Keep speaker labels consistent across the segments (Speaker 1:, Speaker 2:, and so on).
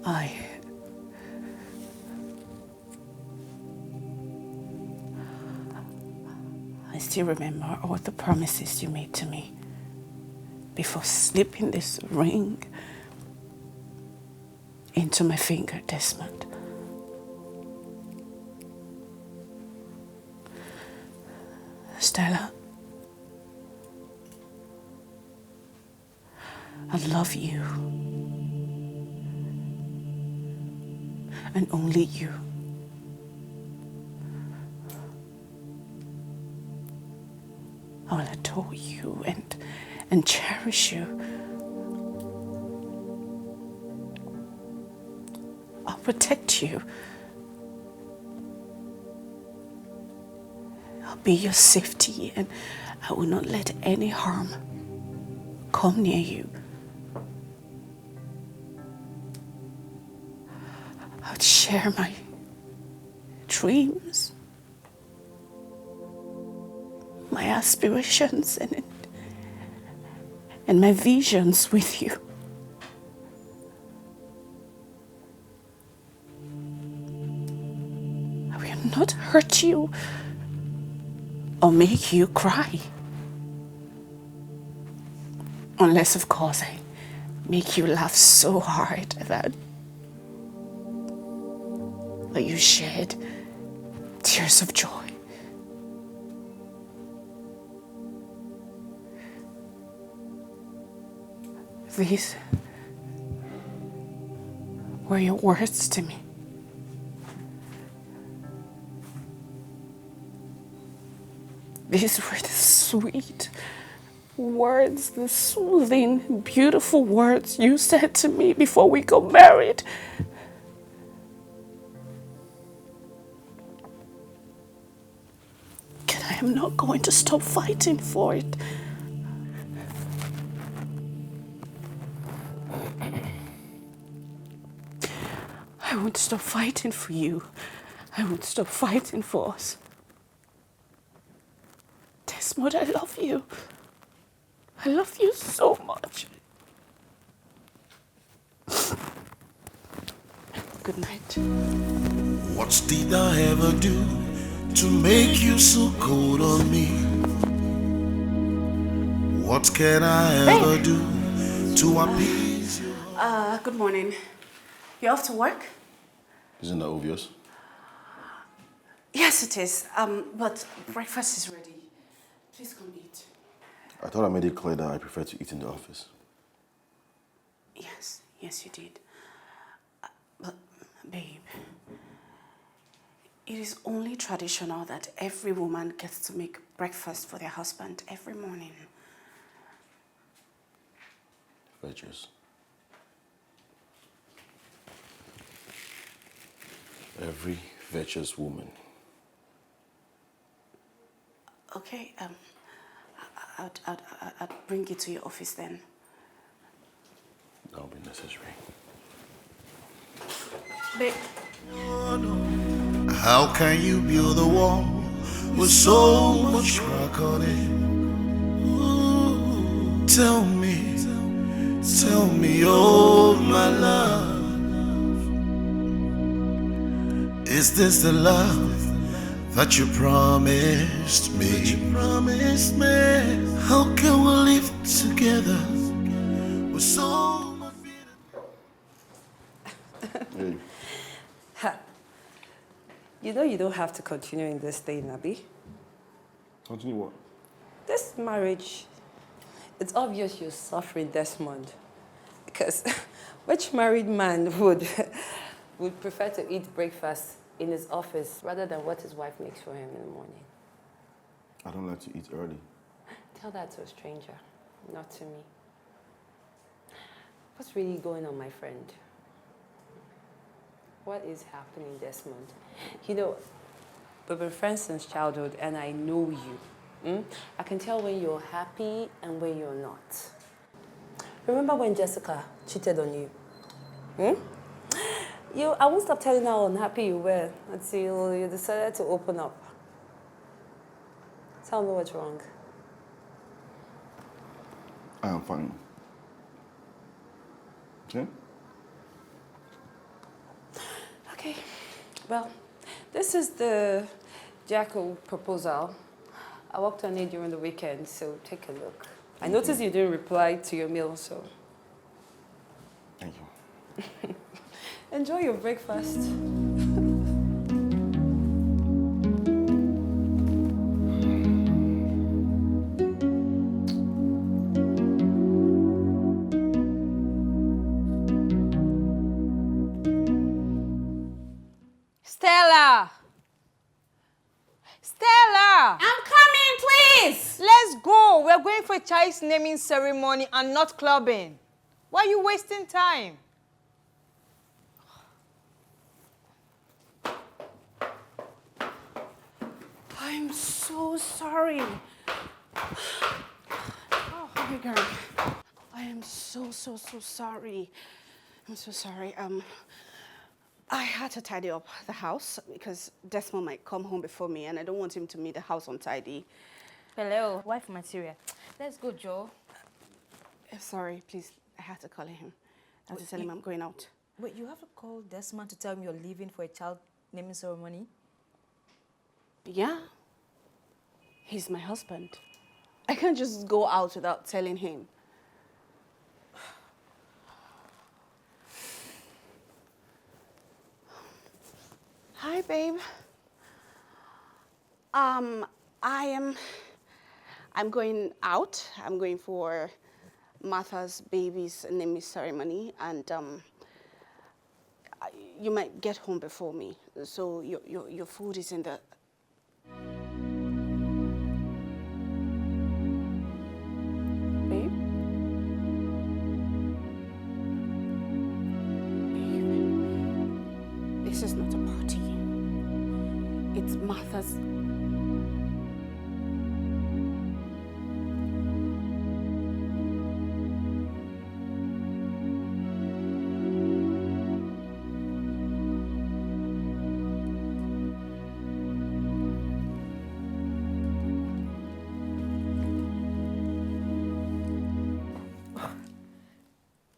Speaker 1: I still remember all the promises you made to me before slipping this ring into my finger, Desmond. Stella, I love you. And only you. I will adore you and cherish you. I'll protect you. I'll be your safety, and I will not let any harm come near you. I'll share my dreams, my aspirations, and my visions with you. I will not hurt you or make you cry. Unless, of course, I make you laugh so hard that you shed tears of joy. These were your words to me. These were the sweet words, the soothing, beautiful words you said to me before we got married. And I am not going to stop fighting for it. I won't stop fighting for you. I won't stop fighting for us. Desmond, I love you. I love you so much. Good night.
Speaker 2: What did I ever do to make you so cold on me? What can I ever do to appease you?
Speaker 1: Good morning. You off to work?
Speaker 3: Isn't that obvious?
Speaker 1: Yes, it is. But breakfast is ready. Please come eat.
Speaker 3: I thought I made it clear that I prefer to eat in the office.
Speaker 1: Yes, you did. But, babe, it is only traditional that every woman gets to make breakfast for their husband every morning.
Speaker 3: Virtuous. Every virtuous woman.
Speaker 1: Okay, I'll bring you to your office then.
Speaker 3: That'll be necessary.
Speaker 1: Babe.
Speaker 2: How can you build a wall with so much rock on it? Ooh, tell me, oh my love, is this the love that you promised me? How can we live together with so much
Speaker 3: Hey.
Speaker 4: You know you don't have to continue in this thing, Abby.
Speaker 3: Continue what?
Speaker 4: This marriage, it's obvious you're suffering, Desmond. Because which married man would prefer to eat breakfast in his office rather than what his wife makes for him in the morning?
Speaker 3: I don't like to eat early.
Speaker 4: Tell that to a stranger, not to me. What's really going on, my friend? What is happening, Desmond? You know, we've been friends since childhood and I know you. I can tell when you're happy and when you're not. Remember when Jessica cheated on you? I won't stop telling her how unhappy you were until you decided to open up. Tell me what's wrong.
Speaker 3: I am fine. Okay?
Speaker 4: Okay, well, this is the Jacko proposal. I worked on it during the weekend, so take a look. I noticed you didn't reply to your mail, so
Speaker 3: Thank you.
Speaker 4: enjoy your breakfast.
Speaker 5: Stella! Stella!
Speaker 1: I'm coming, please!
Speaker 5: Let's go. We're going for a child's naming ceremony and not clubbing. Why are you wasting time?
Speaker 1: I'm so sorry. Oh my God. I am so sorry. I'm so sorry. I had to tidy up the house because Desmond might come home before me and I don't want him to meet the house untidy.
Speaker 5: Hello, wife material. Let's go, Joe.
Speaker 1: Sorry, please. I had to call him. I had to tell him I'm going out.
Speaker 5: Wait, you have to call Desmond to tell him you're leaving for a child naming ceremony?
Speaker 1: Yeah. He's my husband. I can't just go out without telling him. Hi, babe. I'm going out. I'm going for Martha's baby's naming ceremony, and you might get home before me. So your food is in the. Babe? Babe. This is not a party. It's Martha's.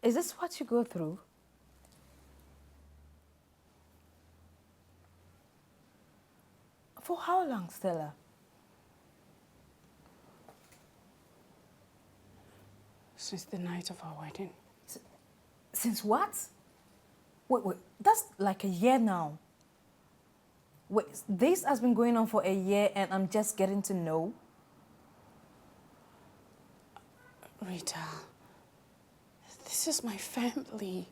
Speaker 5: Is this what you go through? For how long, Stella?
Speaker 1: Since the night of our wedding.
Speaker 5: Since what? Wait, that's like a year now. Wait, this has been going on for a year and I'm just getting to know?
Speaker 1: Rita, this is my family.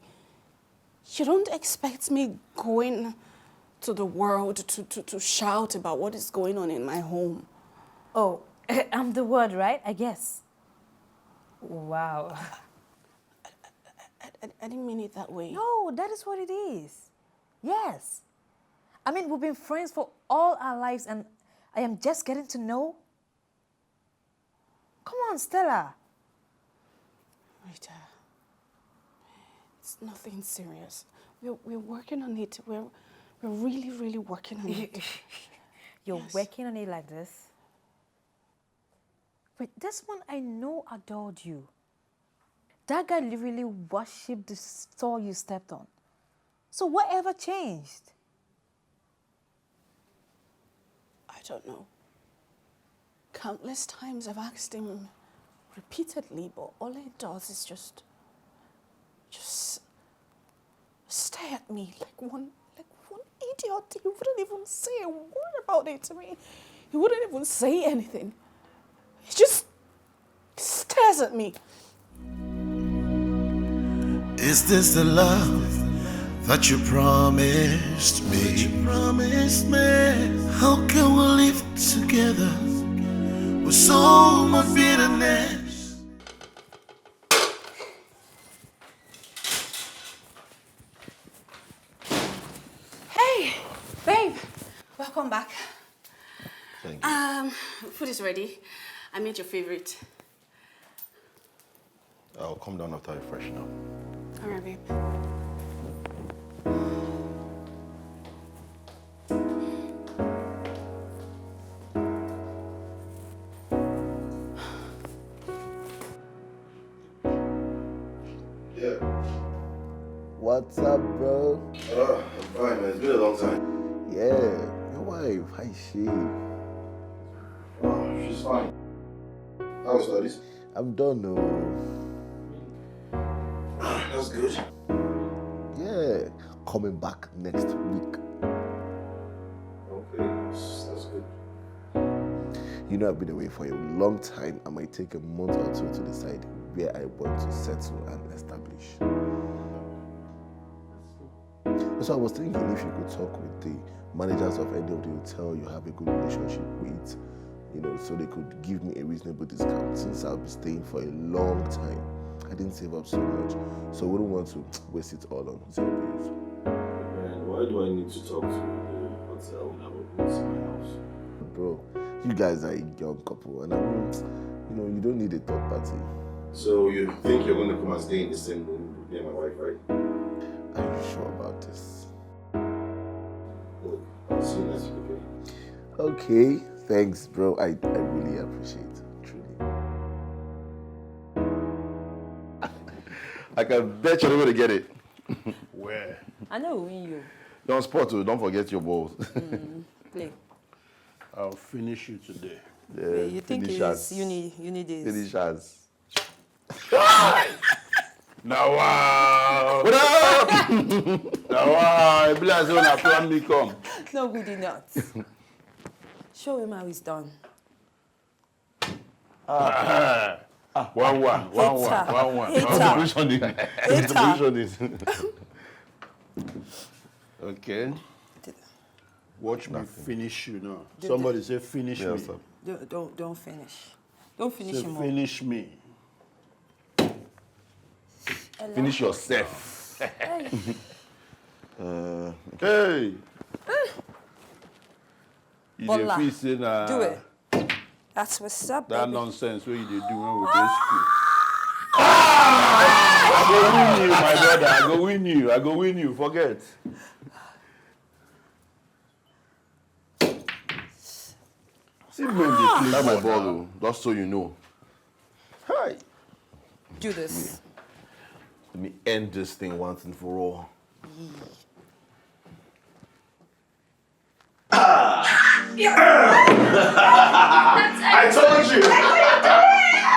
Speaker 1: You don't expect me going to the world to shout about what is going on in my home.
Speaker 5: Oh, I'm the word, right? I guess. Wow.
Speaker 1: I didn't mean it that way.
Speaker 5: No, that is what it is. Yes. I mean, we've been friends for all our lives and I am just getting to know. Come on, Stella.
Speaker 1: Rita, it's nothing serious. We're working on it. We're really working on it.
Speaker 5: You're
Speaker 1: Yes.
Speaker 5: working on it like this? Wait, this one I know adored you. That guy literally worshipped the store you stepped on. So whatever changed?
Speaker 1: I don't know. Countless times I've asked him repeatedly, but all he does is just stare at me like one idiot. He wouldn't even say a word about it to me. He wouldn't even say anything. He just stares at me.
Speaker 2: Is this the love that you promised me? How can we live together with so much bitterness?
Speaker 1: Hey, babe, welcome back.
Speaker 3: Thank you.
Speaker 1: Food is ready. I made your favorite.
Speaker 3: I'll come down after I freshen up.
Speaker 1: All right, babe.
Speaker 3: Yeah. What's up, bro?
Speaker 2: I'm fine, man. It's been a long time.
Speaker 3: Yeah, your wife, how is she?
Speaker 2: Oh, she's fine. How was studies?
Speaker 3: I'm done, no.
Speaker 2: That's good.
Speaker 3: Yeah, coming back next week.
Speaker 2: Okay, that's good.
Speaker 3: You know, I've been away for a long time. I might take a month or two to decide where I want to settle and establish. So I was thinking if you could talk with the managers of any of the hotel you have a good relationship with, you know, so they could give me a reasonable discount since I'll be staying for a long time. I didn't save up so much, so I wouldn't want to waste it all on zero bills.
Speaker 2: Man, why do I need to talk to the hotel when I'm open to my house?
Speaker 3: Bro, you guys are a young couple, and I mean, you know, you don't need a third party.
Speaker 2: So you think you're going to come and stay in the same room with me and my wife, right?
Speaker 3: Are you sure about this?
Speaker 2: Look, I'll see you next week, okay?
Speaker 3: Okay, thanks, bro. I really appreciate it, truly. I can bet you're going to get it.
Speaker 6: Where?
Speaker 4: I know win you.
Speaker 3: Don't spot too. Don't forget your balls.
Speaker 4: Play.
Speaker 6: I'll finish you today.
Speaker 4: Wait, you think
Speaker 3: finish
Speaker 4: it's
Speaker 3: us.
Speaker 4: you need this?
Speaker 3: Finish us.
Speaker 6: Now, wow!
Speaker 3: What up?
Speaker 6: Now, wow! I believe when I plan me come.
Speaker 4: No good enough. Show him how it's done.
Speaker 6: 1-1.
Speaker 4: Hater.
Speaker 6: 1-1. Okay. Watch me finish you now. Somebody say finish me.
Speaker 3: Sir.
Speaker 4: Don't finish. Don't finish
Speaker 6: Say
Speaker 4: him all.
Speaker 6: finish me.
Speaker 3: Finish yourself.
Speaker 6: Hey! You
Speaker 4: Bola,
Speaker 6: dey feel say na
Speaker 4: do it. That's what's up,
Speaker 6: that
Speaker 4: baby.
Speaker 6: nonsense wey you dey do when we dey school. I go win you, my brother. I go win you. I go win you. Forget. See men dey play
Speaker 3: That's my
Speaker 6: ball
Speaker 3: ball,
Speaker 6: now.
Speaker 3: though, just so you know.
Speaker 6: Hi.
Speaker 4: Do this.
Speaker 3: Let me end this thing once and for all.
Speaker 2: I told you!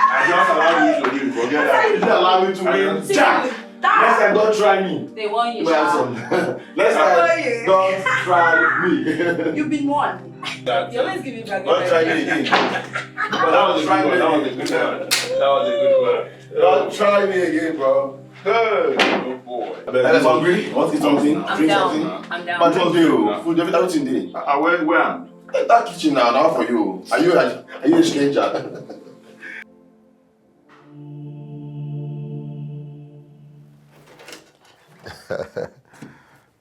Speaker 2: I just allowed you to win. Forget that. You didn't allow me to win. Jack! Next time, don't try me.
Speaker 4: They want you,
Speaker 2: Nelson. Next time, don't try me.
Speaker 4: You've been won. You always give me back.
Speaker 2: Don't try me again. But that was a good one. That was a good one. That was a good one. Don't try me again, bro. Hey.
Speaker 6: Oh boy.
Speaker 2: I'm hungry. Want to eat something?
Speaker 4: I'm
Speaker 2: Drink
Speaker 4: down.
Speaker 2: something?
Speaker 4: I'm down.
Speaker 2: But just do. Food, everything there.
Speaker 6: Where?
Speaker 2: That kitchen now for you. Are you a stranger?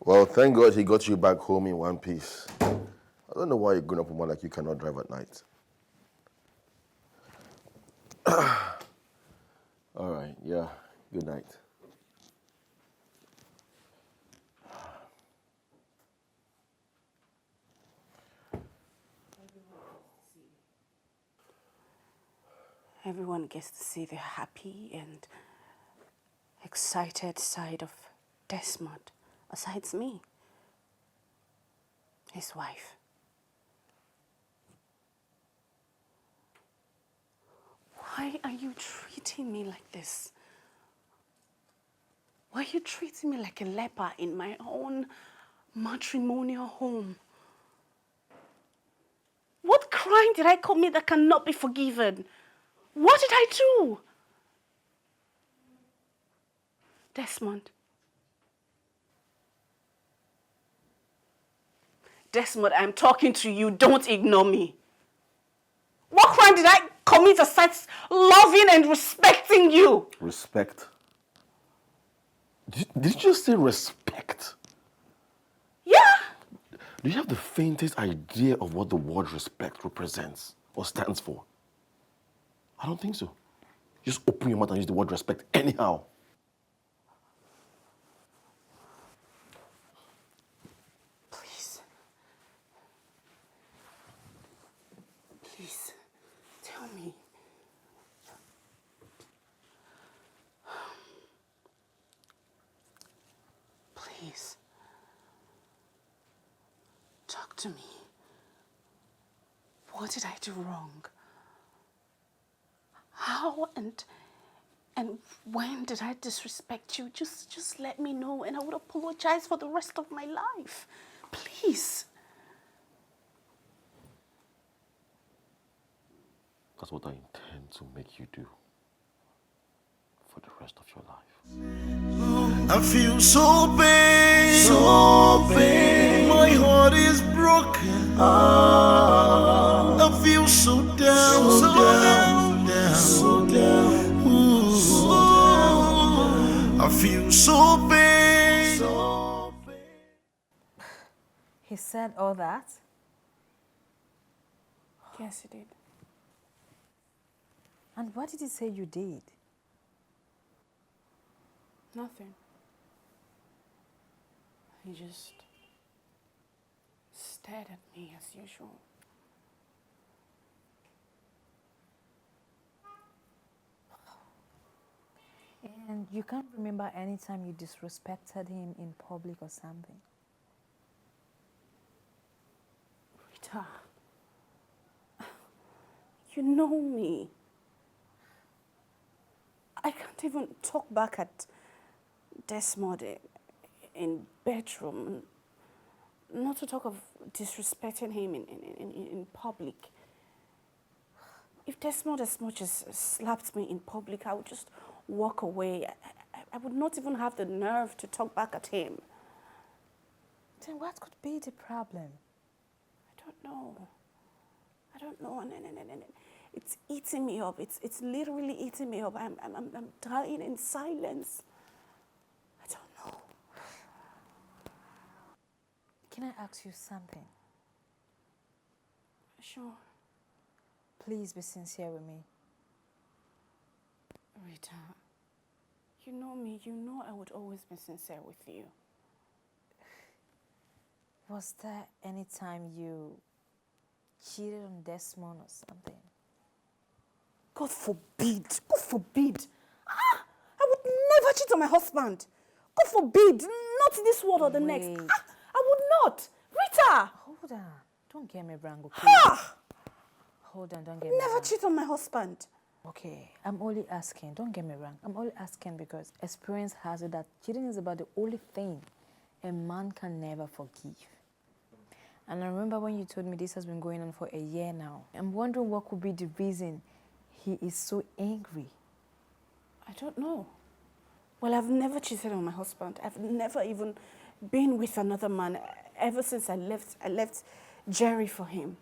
Speaker 3: Well, thank God he got you back home in one piece. I don't know why a grown-up woman like you cannot drive at night. All right, yeah, good night.
Speaker 1: Everyone gets to see the happy and excited side of Desmond, besides me, his wife. Why are you treating me like this? Why are you treating me like a leper in my own matrimonial home? What crime did I commit that cannot be forgiven? What did I do? Desmond. Desmond, I'm talking to you. Don't ignore me. What crime did I commit aside loving and respecting you?
Speaker 3: Respect? Did you just say respect?
Speaker 1: Yeah.
Speaker 3: Do you have the faintest idea of what the word respect represents or stands for? I don't think so. Just open your mouth and use the word respect anyhow.
Speaker 1: Please. Please, tell me. Please. Talk to me. What did I do wrong? How and when did I disrespect you? Just let me know and I would apologize for the rest of my life. Please.
Speaker 7: That's what I intend to make you do for the rest of your life.
Speaker 8: I feel so pain, my heart is broken. I feel so down, so down. Ooh. I feel so pain.
Speaker 5: He said all that?
Speaker 1: Yes, he did.
Speaker 5: And what did he say you did?
Speaker 1: Nothing. He just stared at me as usual.
Speaker 5: And you can't remember any time you disrespected him in public or something?
Speaker 1: Rita, you know me. I can't even talk back at Desmond in bedroom, not to talk of disrespecting him in public. If Desmond as much as slapped me in public, I would just walk away. I would not even have the nerve to talk back at him.
Speaker 5: Then what could be the problem?
Speaker 1: I don't know, and it's eating me up. It's literally eating me up. I'm dying in silence. I don't know.
Speaker 5: Can I ask you something?
Speaker 1: Sure.
Speaker 5: Please be sincere with me.
Speaker 1: Rita, you know me. You know I would always be sincere with you.
Speaker 5: Was there any time you cheated on Desmond or something?
Speaker 1: God forbid. God forbid. I would never cheat on my husband. God forbid. Not in this world or the next.
Speaker 5: Wait.
Speaker 1: I would not. Rita!
Speaker 5: Hold on. Don't get me wrong, okay? Hold on, don't get me
Speaker 1: Never
Speaker 5: wrong.
Speaker 1: cheat on my husband.
Speaker 5: Okay, I'm only asking. Don't get me wrong. I'm only asking because experience has it that cheating is about the only thing a man can never forgive. And I remember when you told me this has been going on for a year now. I'm wondering what could be the reason he is so angry.
Speaker 1: I don't know. Well, I've never cheated on my husband. I've never even been with another man ever since I left Jerry for him.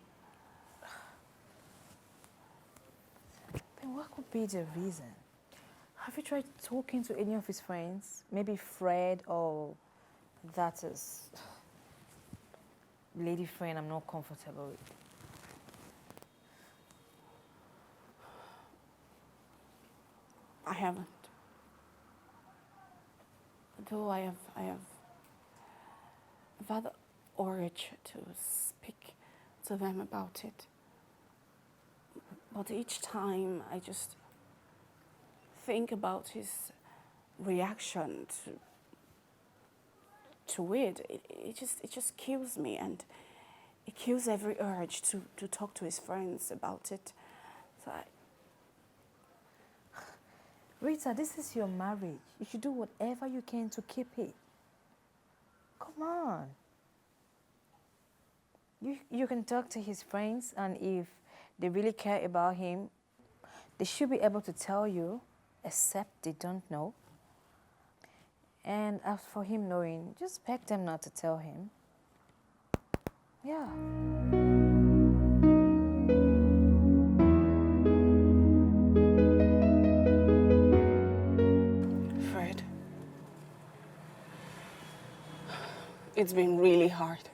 Speaker 5: Then what could be the reason? Have you tried talking to any of his friends? Maybe Fred or that is lady friend I'm not comfortable with.
Speaker 1: I haven't. Though I've had the urge to speak to them about it. But each time I just think about his reaction to it, it just kills me, and it kills every urge to talk to his friends about it. So
Speaker 5: Rita, this is your marriage. You should do whatever you can to keep it. Come on. You can talk to his friends, and if they really care about him, they should be able to tell you, except they don't know. And as for him knowing, just beg them not to tell him. Yeah.
Speaker 1: Fred, it's been really hard.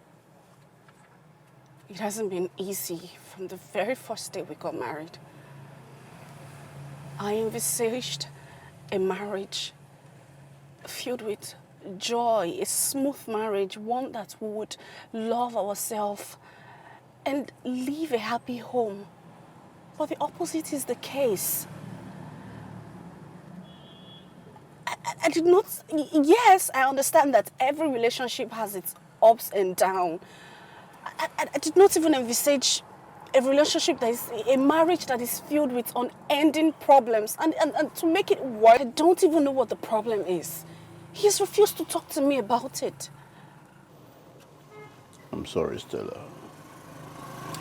Speaker 1: It hasn't been easy from the very first day we got married. I envisaged a marriage filled with joy, a smooth marriage, one that we would love ourselves and live a happy home. But the opposite is the case. I did not. Yes, I understand that every relationship has its ups and downs. I did not even envisage a relationship that is a marriage that is filled with unending problems. And to make it worse, I don't even know what the problem is. He has refused to talk to me about it.
Speaker 6: I'm sorry, Stella.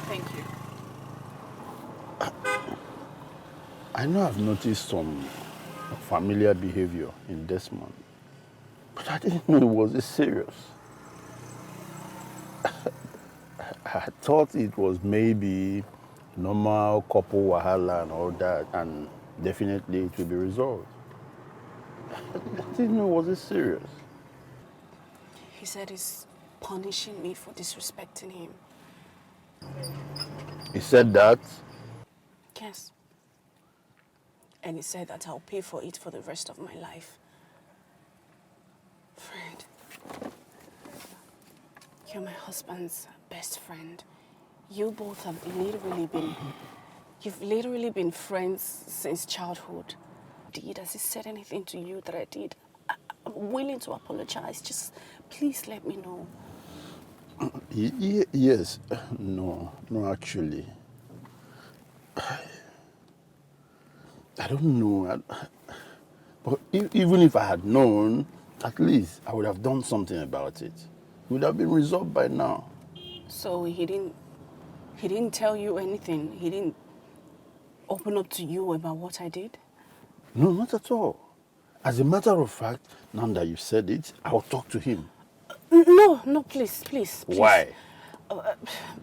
Speaker 1: Thank you.
Speaker 6: I know I've noticed some familiar behavior in Desmond, but I didn't know it was this serious. I thought it was maybe normal couple wahala and all that, and definitely it will be resolved. I didn't know it was this serious.
Speaker 1: He said he's punishing me for disrespecting him.
Speaker 6: He said that?
Speaker 1: Yes. And he said that I'll pay for it for the rest of my life. Fred, you're my husband's best friend. You both have you've literally been friends since childhood. Has he said anything to you that I did? I'm willing to apologize. Just please let me know.
Speaker 6: Yes. No, actually. I don't know. But even if I had known, at least I would have done something about it. It would have been resolved by now.
Speaker 1: So he didn't tell you anything? He didn't open up to you about what I did?
Speaker 6: No, not at all. As a matter of fact, now that you said it, I'll talk to him.
Speaker 1: No, please.
Speaker 6: Why?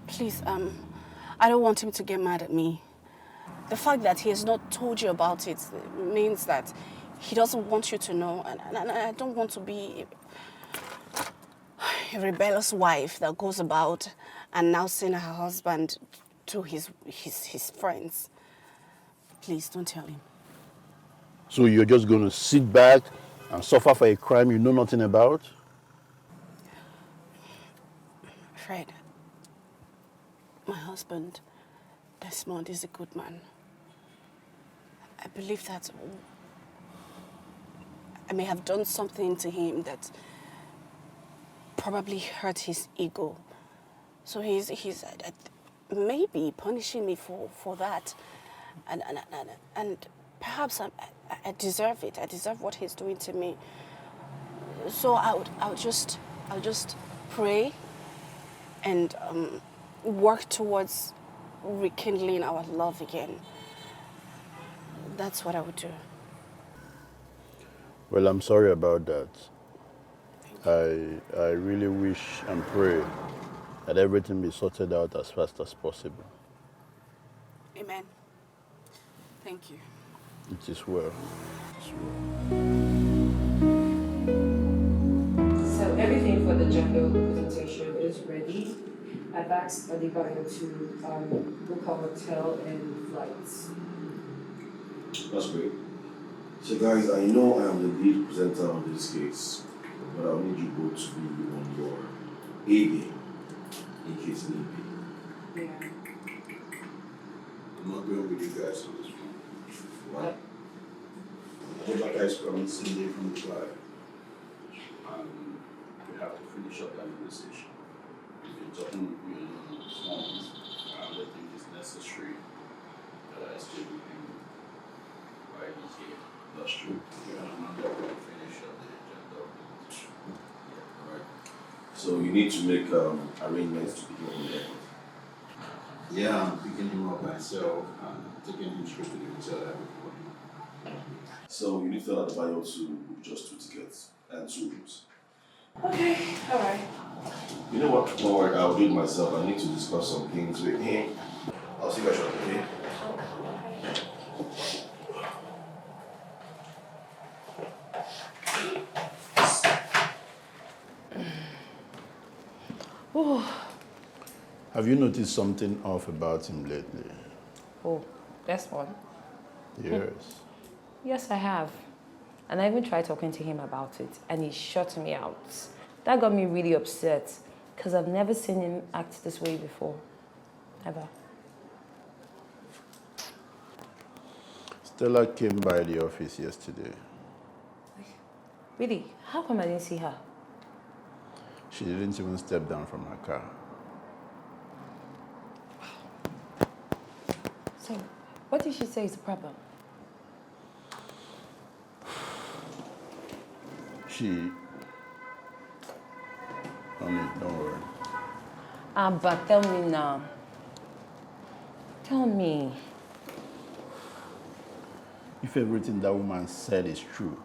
Speaker 1: Please, I don't want him to get mad at me. The fact that he has not told you about it means that he doesn't want you to know, and I don't want to be a rebellious wife that goes about and now send her husband to his friends. Please, don't tell him.
Speaker 6: So you're just going to sit back and suffer for a crime you know nothing about?
Speaker 1: Fred, my husband, Desmond, is a good man. I believe that I may have done something to him that probably hurt his ego. So he's maybe punishing me for that. And perhaps I deserve it. I deserve what he's doing to me. So I'll just pray and work towards rekindling our love again. That's what I would do.
Speaker 6: Well, I'm sorry about that. I really wish and pray that everything be sorted out as fast as possible.
Speaker 1: Amen. Thank you.
Speaker 6: It is well.
Speaker 4: So everything for the gender presentation is ready. I've asked Dikeh to book a hotel and flights.
Speaker 3: That's great. So guys, I know I am the lead presenter on this case, but I'll need you both to be on your A game in case need be.
Speaker 4: Yeah.
Speaker 6: I'm not going with you guys on this one.
Speaker 3: Why?
Speaker 6: I think like guys come Sunday from the flight. And we have to finish up that negotiation. If you're talking with me on the phone, I don't think it's necessary that I stay with him while he's here. That's true. Yeah, I'm not going to finish up the agenda. Yeah,
Speaker 3: Alright. So you need to make arrangements to begin with that.
Speaker 6: Yeah, I'm picking him up myself and taking him straight to the hotel.
Speaker 3: So you need to tell Adebayo to book just 2 tickets and 2 rooms.
Speaker 1: Okay, all right.
Speaker 3: You know what? Don't worry, I'll do it myself. I need to discuss some things with him. I'll see you guys shortly, okay?
Speaker 6: Have you noticed something off about him lately?
Speaker 4: Oh, that's one.
Speaker 6: Yes.
Speaker 4: Yes, I have. And I even tried talking to him about it, and he shut me out. That got me really upset, because I've never seen him act this way before. Ever.
Speaker 6: Stella came by the office yesterday.
Speaker 4: Really? How come I didn't see her?
Speaker 6: She didn't even step down from her car.
Speaker 4: So, what did she say is the problem?
Speaker 6: Don't worry.
Speaker 4: But tell me now. Tell me.
Speaker 6: If everything that woman said is true,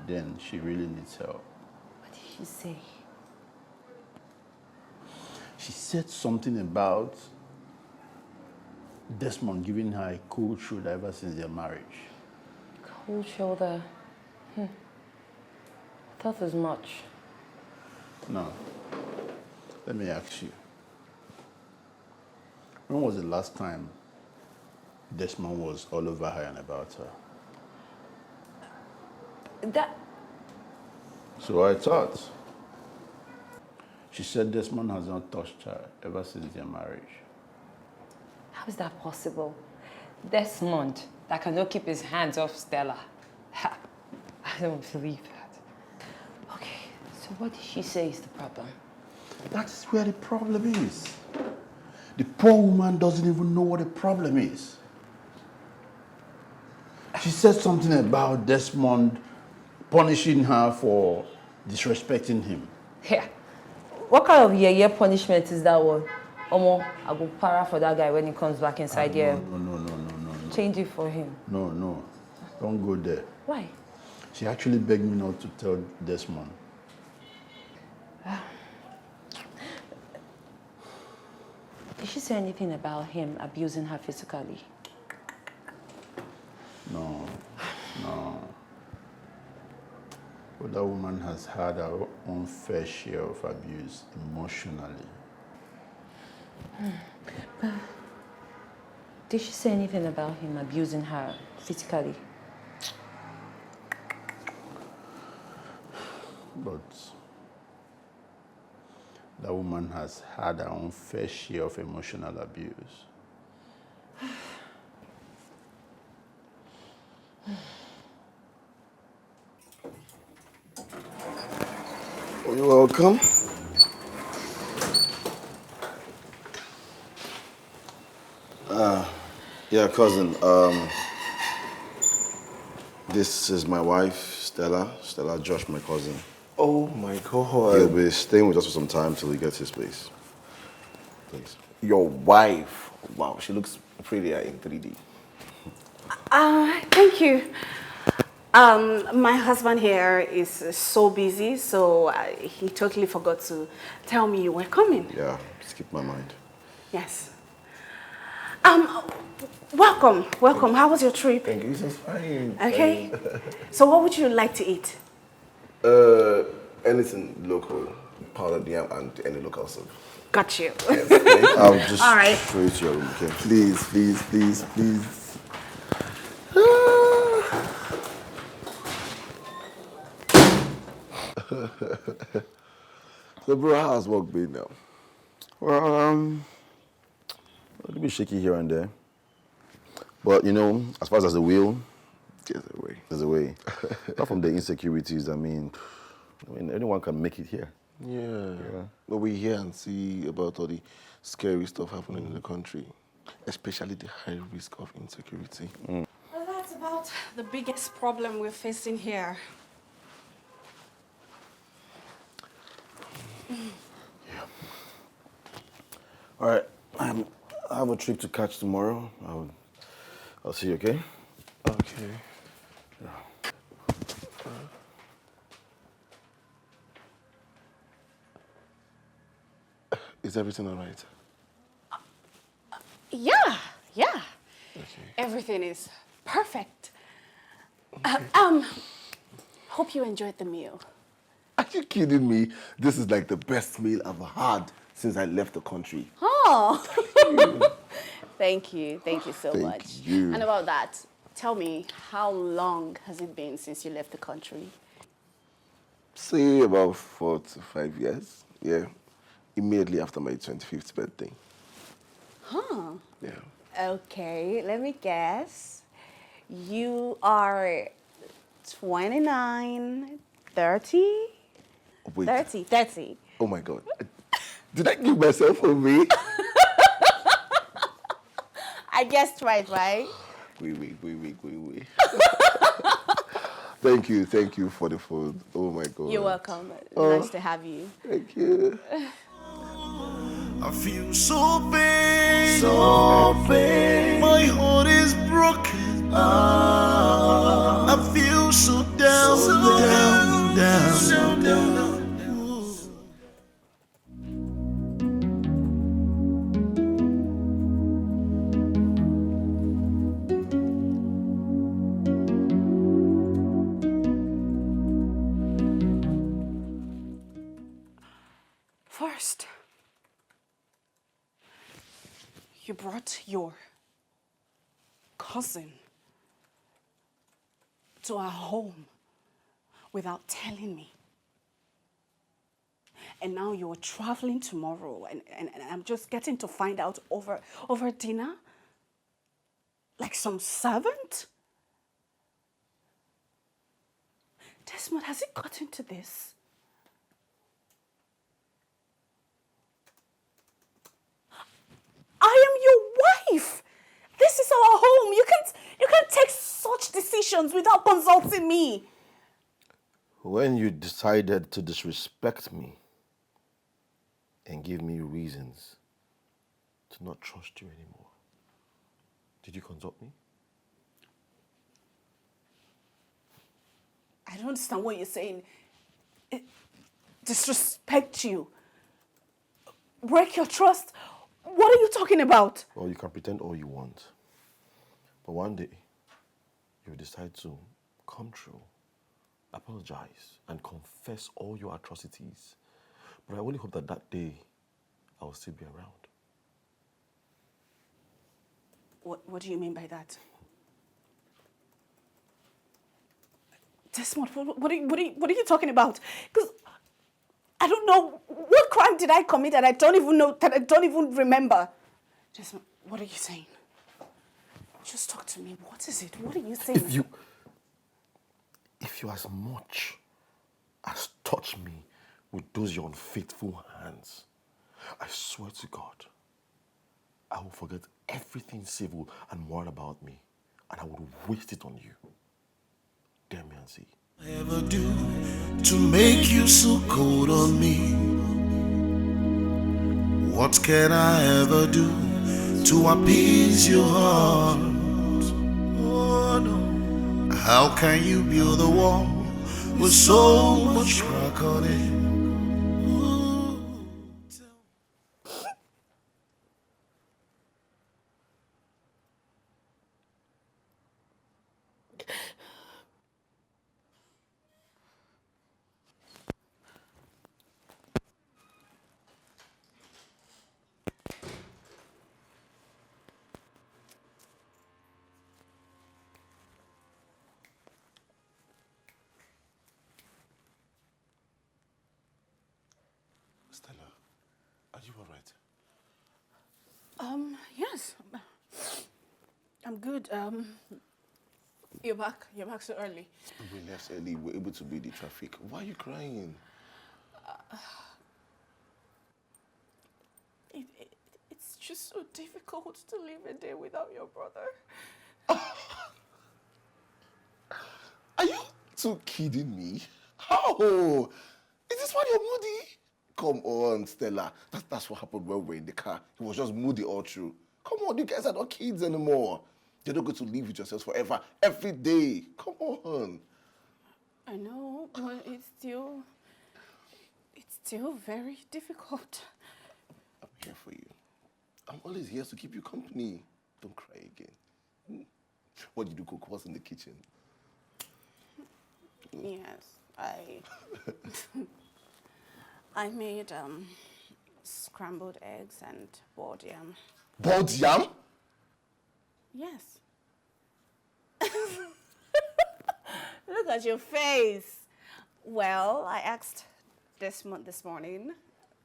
Speaker 6: then she really needs help.
Speaker 4: What did she say?
Speaker 6: She said something about Desmond giving her a cold shoulder ever since their marriage.
Speaker 4: Cold shoulder. Thought as much.
Speaker 6: No. Let me ask you. When was the last time Desmond was all over her and about her? So I thought. She said Desmond has not touched her ever since their marriage.
Speaker 4: How is that possible? Desmond, that cannot keep his hands off Stella. I don't believe that. Okay, so what did she say is the problem?
Speaker 6: That's where the problem is. The poor woman doesn't even know what the problem is. She said something about Desmond punishing her for disrespecting him.
Speaker 4: Yeah. What kind of year punishment is that one? Omo, I go para for that guy when he comes back inside here.
Speaker 6: No.
Speaker 4: Change it for him.
Speaker 6: No. Don't go there.
Speaker 4: Why?
Speaker 6: She actually begged me not to tell Desmond.
Speaker 4: Did she say anything about him abusing her physically?
Speaker 6: No. But that woman has had her own fair share of abuse emotionally.
Speaker 4: Did she say anything about him abusing her physically?
Speaker 6: But that woman has had her own fair share of emotional abuse.
Speaker 3: You're welcome. Yeah, cousin. This is my wife, Stella. Stella Josh, my cousin.
Speaker 9: Oh my God.
Speaker 3: He'll be staying with us for some time till he gets his place. Please.
Speaker 9: Your wife. Wow, she looks prettier in 3D.
Speaker 1: Thank you. My husband here is so busy, so he totally forgot to tell me you were coming.
Speaker 3: Yeah, skipped my mind.
Speaker 1: Yes. Welcome. How was your trip?
Speaker 9: Thank you, it's fine.
Speaker 1: Okay. So what would you like to eat?
Speaker 9: Anything local, powdered yam and any local soup.
Speaker 1: Got you.
Speaker 9: Yes, thank you.
Speaker 3: I'll just
Speaker 1: All right.
Speaker 3: show you to your room, okay?
Speaker 9: Please.
Speaker 3: So, bro, how's work been now?
Speaker 7: Well, a little bit shaky here and there. But, you know, as far as the will, there's a way. Apart from the insecurities, I mean, anyone can make it here.
Speaker 9: Yeah. But we hear and see about all the scary stuff happening in the country, especially the high risk of insecurity.
Speaker 1: Well, that's about the biggest problem we're facing here.
Speaker 3: Yeah. All right. I have a trip to catch tomorrow. I'll see you, okay?
Speaker 9: Okay.
Speaker 3: Yeah.
Speaker 9: Is everything all right?
Speaker 1: Yeah.
Speaker 9: Okay.
Speaker 1: Everything is perfect. Hope you enjoyed the meal.
Speaker 9: Are you kidding me? This is like the best meal I've had since I left the country.
Speaker 1: Oh. Thank you so much.
Speaker 3: Thank you.
Speaker 1: And about that, tell me, how long has it been since you left the country?
Speaker 9: Say about 4 to 5 years. Yeah. Immediately after my 25th birthday.
Speaker 1: Huh.
Speaker 9: Yeah.
Speaker 1: Okay, let me guess. You are 29, 30,
Speaker 3: Wait.
Speaker 1: 30, 30.
Speaker 3: Oh my God. Did I give myself away?
Speaker 1: I guessed right, right?
Speaker 3: Wait. Thank you for the food. Oh my God.
Speaker 1: You're welcome. Nice to have you.
Speaker 3: Thank you.
Speaker 8: I feel so pain, my heart is broken. I feel so down.
Speaker 1: First, you brought your cousin to our home without telling me. And now you're traveling tomorrow, and I'm just getting to find out over dinner? Like some servant? Desmond, has it gotten to this? I am your wife. This is our home. You can't take such decisions without consulting me.
Speaker 7: When you decided to disrespect me and give me reasons to not trust you anymore, did you consult me?
Speaker 1: I don't understand what you're saying. Disrespect you. Break your trust. What are you talking about?
Speaker 7: Well, you can pretend all you want. But one day, you'll decide to come true, apologize, and confess all your atrocities. But I only hope that that day, I will still be around.
Speaker 1: What do you mean by that? Desmond, what are you talking about? Because I don't know, what crime did I commit that I don't even remember? Desmond, what are you saying? Just talk to me. What is it? What are you saying?
Speaker 7: If you as much as touch me with those your unfaithful hands, I swear to God, I will forget everything civil and moral about me, and I will waste it on you. Dare me and see.
Speaker 8: Ever do to make you so cold on me? What can I ever do to appease your heart? Oh no. How can you build a wall with so much crack on it?
Speaker 3: Stella, are you all right?
Speaker 1: Yes. I'm good. You're back so early.
Speaker 3: We left early. We were able to beat the traffic. Why are you crying?
Speaker 1: It's just so difficult to live a day without your brother.
Speaker 3: Are you two kidding me? How? Is this why you're moody? Come on, Stella. That's what happened when we were in the car. He was just moody all through. Come on, you guys are not kids anymore. You're not going to live with yourselves forever, every day. Come on.
Speaker 1: I know, but it's still very difficult.
Speaker 3: I'm here for you. I'm always here to keep you company. Don't cry again. What did you cook? What's in the kitchen?
Speaker 1: Yes, I made scrambled eggs and boiled yam.
Speaker 3: Boiled yam?
Speaker 1: Yes. Look at your face. Well, I asked Desmond this morning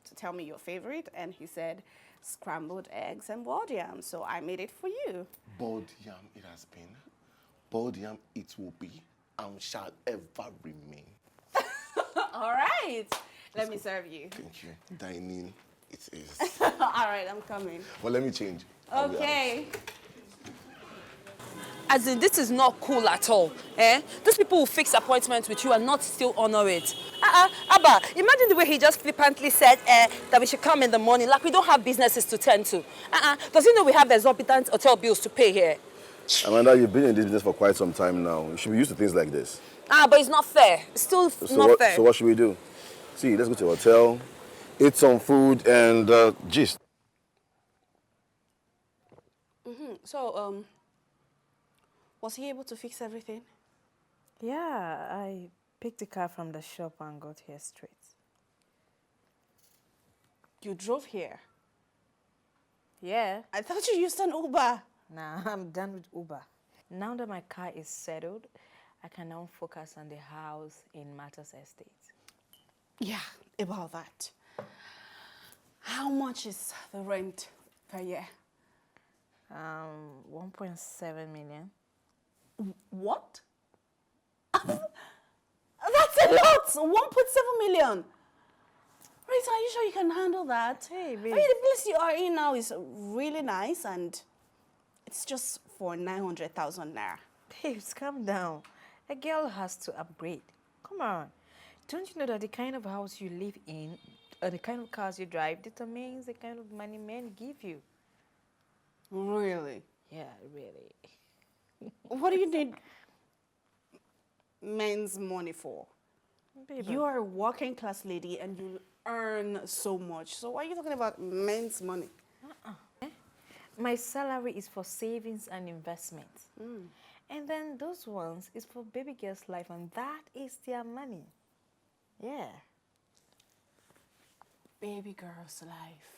Speaker 1: to tell me your favorite, and he said scrambled eggs and boiled yam, so I made it for you.
Speaker 3: Boiled yam it has been. Boiled yam it will be.
Speaker 9: and shall ever remain.
Speaker 1: All right. Let me serve you.
Speaker 9: Thank you. Dining, it is.
Speaker 1: All right, I'm coming.
Speaker 9: Well, let me change.
Speaker 1: Okay.
Speaker 4: As in, this is not cool at all. Eh? Those people will fix appointments with you and not still honor it. Abba, imagine the way he just flippantly said that we should come in the morning, like we don't have businesses to tend to. Does he know we have exorbitant hotel bills to pay here?
Speaker 7: Amanda, you've been in this business for quite some time now. You should be used to things like this.
Speaker 4: But it's not fair. It's still not fair.
Speaker 7: So what should we do? See, let's go to a hotel, eat some food, and gist.
Speaker 1: So, was he able to fix everything?
Speaker 5: Yeah, I picked the car from the shop and got here straight.
Speaker 1: You drove here?
Speaker 5: Yeah.
Speaker 1: I thought you used an Uber.
Speaker 5: Nah, I'm done with Uber. Now that my car is settled, I can now focus on the house in Matters Estate.
Speaker 1: Yeah, about that. How much is the rent per year?
Speaker 5: 1.7 million.
Speaker 1: What? That's a lot! 1.7 million! Rita, are you sure you can handle that?
Speaker 5: Hey,
Speaker 1: I
Speaker 5: babe.
Speaker 1: mean, the place you are in now is really nice and it's just for 900,000 naira.
Speaker 5: Babes, calm down. A girl has to upgrade. Come on. Don't you know that the kind of house you live in or the kind of cars you drive determines the kind of money men give you?
Speaker 1: Really?
Speaker 5: Yeah, really.
Speaker 1: What do you need men's money for?
Speaker 5: Babe,
Speaker 1: You are a working class lady and you earn so much. So why are you talking about men's money?
Speaker 5: my salary is for savings and investments. And then those ones is for baby girls' life, and that is their money. Yeah.
Speaker 1: Baby girl's life.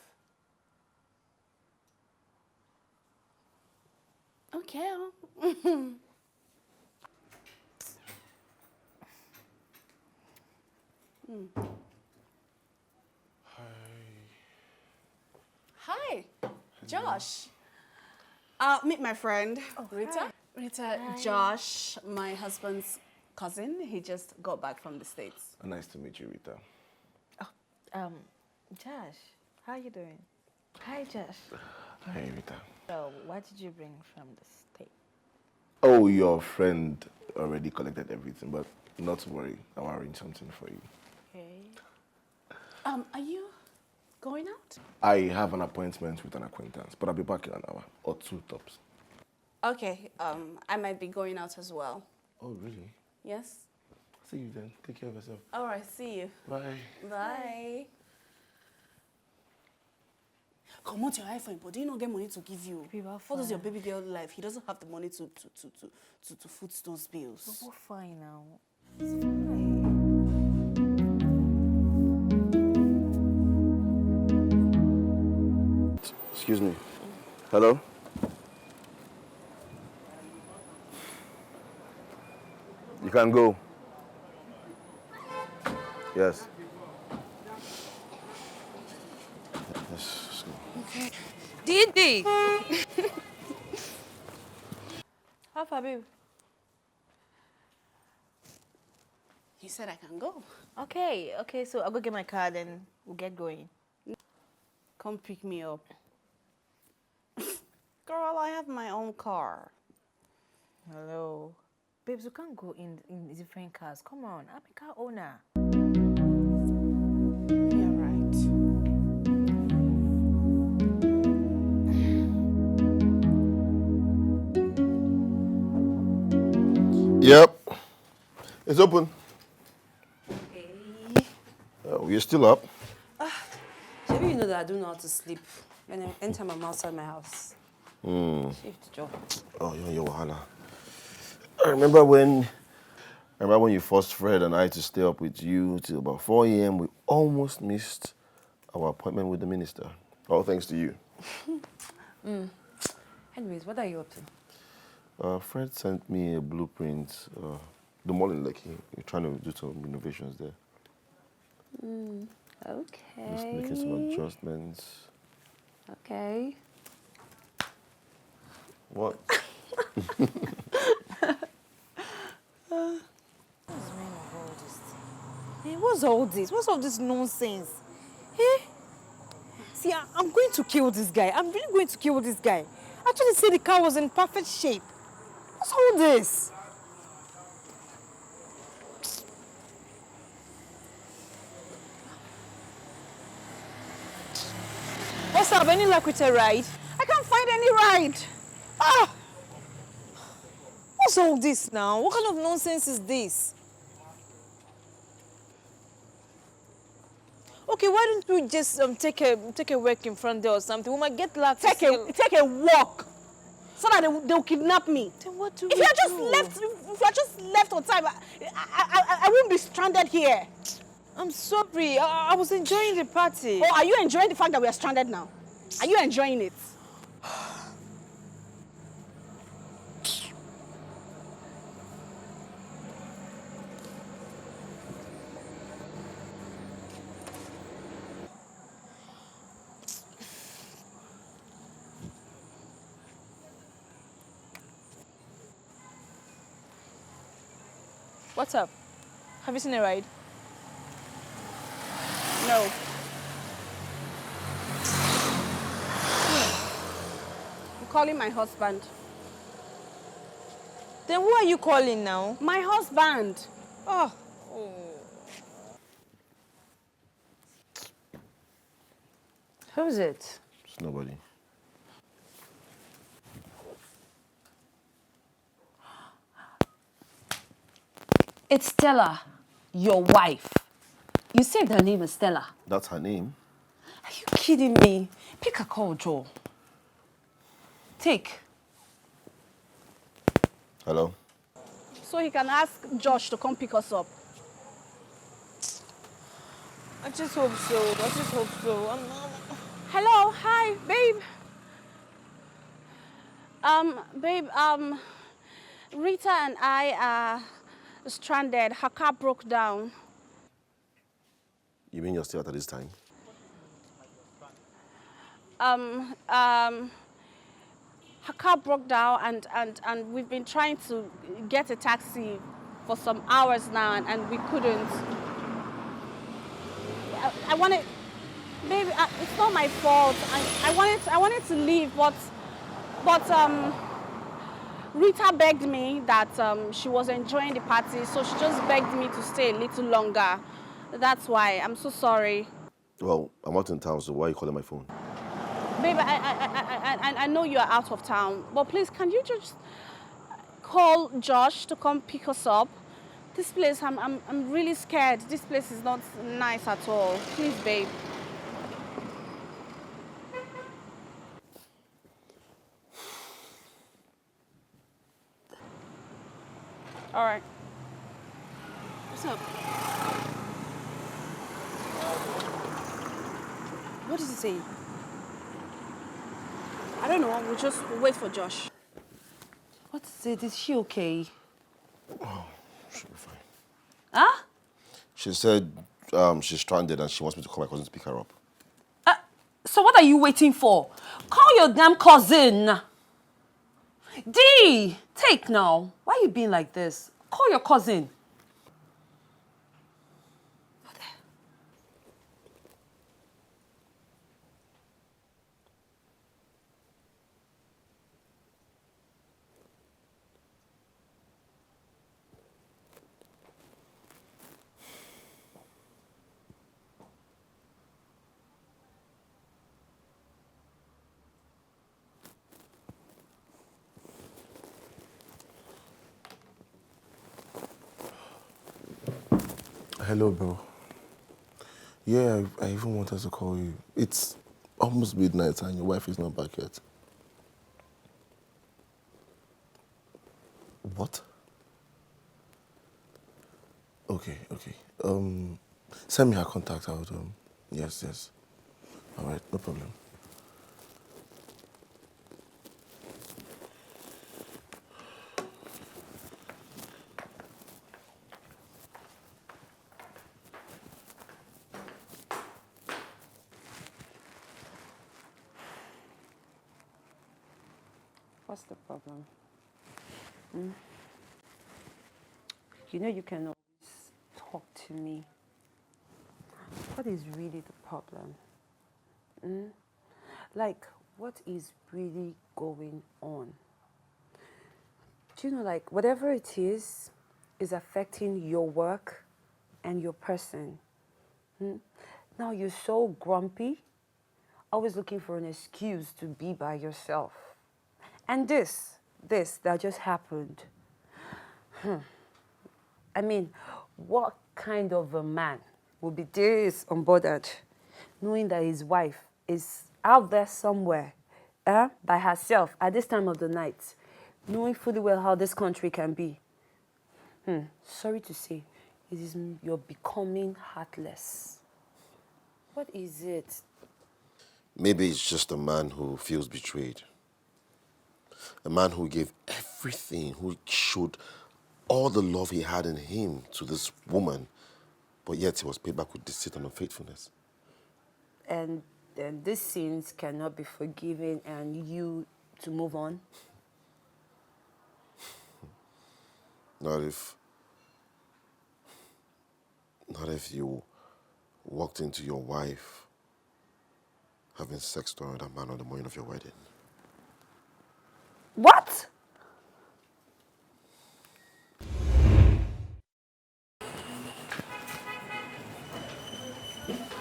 Speaker 1: Okay. Hi, Josh. Meet my friend, Rita.
Speaker 5: hi.
Speaker 1: Rita, Josh, my husband's cousin. He just got back from the States.
Speaker 9: Nice to meet you, Rita.
Speaker 5: Josh, how you doing? Hi, Josh.
Speaker 9: Hey, Rita.
Speaker 5: So, what did you bring from the States?
Speaker 9: Oh, your friend already collected everything, but not to worry. I'll arrange something for you.
Speaker 5: Okay.
Speaker 1: Are you going out?
Speaker 9: I have an appointment with an acquaintance, but I'll be back in an hour or two tops.
Speaker 1: Okay, I might be going out as well.
Speaker 9: Oh, really?
Speaker 1: Yes?
Speaker 9: See you then. Take care of yourself.
Speaker 1: All right, see you.
Speaker 9: Bye.
Speaker 1: Bye. Come on to your iPhone, but do you not get money to give you? What does your baby girl life? He doesn't have the money to foot those bills.
Speaker 5: We're fine now. It's fine.
Speaker 7: Excuse me. Hello? You can go. Yes. Let's go.
Speaker 1: Okay.
Speaker 4: Didi!
Speaker 5: How far, babe?
Speaker 1: He said I can go.
Speaker 5: Okay, so I'll go get my car, then we'll get going.
Speaker 1: Come pick me up. Girl, I have my own car.
Speaker 5: Hello. Babes, we can't go in different cars. Come on, I'm a car owner.
Speaker 1: Yeah, right.
Speaker 7: Yep. It's open. Oh, you're still up?
Speaker 4: Maybe you know that I don't know how to sleep anytime I'm outside my house. Shift job.
Speaker 7: Oh, you're wahala. I remember when you forced Fred and I to stay up with you till about 4 a.m. We almost missed our appointment with the minister. All thanks to you.
Speaker 4: Anyways, what are you up to?
Speaker 7: Fred sent me a blueprint. The mall in Lekki. We're trying to do some renovations there.
Speaker 4: Okay.
Speaker 7: Just making some adjustments.
Speaker 4: Okay.
Speaker 7: What?
Speaker 5: Hey, what's all this? What's all this nonsense? Hey? See, I'm going to kill this guy. I'm really going to kill this guy. Actually, see, the car was in perfect shape. What's all this? What's up? Any luck with a ride?
Speaker 1: I can't find any ride. Ah!
Speaker 5: What's all this now? What kind of nonsense is this? Okay, why don't we just take a walk in front there or something? We might get lucky.
Speaker 1: Take a walk, so that they'll kidnap me.
Speaker 5: Then what do
Speaker 1: If
Speaker 5: we
Speaker 1: you're just
Speaker 5: do?
Speaker 1: left, if you're just left on time, I won't be stranded here.
Speaker 5: I'm sorry. I was enjoying the party.
Speaker 1: Or are you enjoying the fact that we are stranded now? Are you enjoying it?
Speaker 5: What's up? Have you seen a ride?
Speaker 1: No. I'm calling my husband.
Speaker 5: Then who are you calling now?
Speaker 1: My husband.
Speaker 5: Oh.
Speaker 4: Who's it?
Speaker 3: It's nobody.
Speaker 4: It's Stella, your wife. You said her name is Stella.
Speaker 3: That's her name.
Speaker 4: Are you kidding me? Pick a call, Joe. Take.
Speaker 3: Hello?
Speaker 1: So he can ask Josh to come pick us up.
Speaker 5: I just hope so. I just hope so.
Speaker 1: Hello, hi, babe. Babe, Rita and I are stranded. Her car broke down.
Speaker 3: You mean you're still out at this time?
Speaker 1: Her car broke down and we've been trying to get a taxi for some hours now and we couldn't. I wanted, baby, it's not my fault. I wanted to leave, but Rita begged me that she was enjoying the party, so she just begged me to stay a little longer. That's why. I'm so sorry.
Speaker 3: Well, I'm out in town, so why are you calling my phone?
Speaker 1: Baby, I know you're out of town, but please, can you just call Josh to come pick us up? This place, I'm really scared. This place is not nice at all. Please, babe. All right. What's up?
Speaker 5: What does he say?
Speaker 1: I don't know. We'll just wait for Josh.
Speaker 4: What is it? Is she okay?
Speaker 3: Oh, she'll be fine.
Speaker 4: Huh?
Speaker 3: She said she's stranded and she wants me to call my cousin to pick her up.
Speaker 4: So what are you waiting for? Call your damn cousin. D, take now. Why are you being like this? Call your cousin.
Speaker 9: Hello, bro. Yeah, I even wanted to call you. It's almost midnight and your wife is not back yet. What? Okay. Send me her contact out. Yes. All right, no problem.
Speaker 4: What's the problem? You know you can always talk to me. what is really the problem? Like, what is really going on? Do you know, like, whatever it is affecting your work and your person. Now you're so grumpy, always looking for an excuse to be by yourself. And this that just happened. I mean, what kind of a man would be this unbothered, knowing that his wife is out there somewhere, by herself at this time of the night, knowing fully well how this country can be? Sorry to say, you're becoming heartless. What is it?
Speaker 3: Maybe it's just a man who feels betrayed. A man who gave everything, who showed all the love he had in him to this woman, but yet he was paid back with deceit and unfaithfulness.
Speaker 4: And then these sins cannot be forgiven and you to move on?
Speaker 3: Not if you walked into your wife having sex with another man on the morning of your wedding.
Speaker 4: What?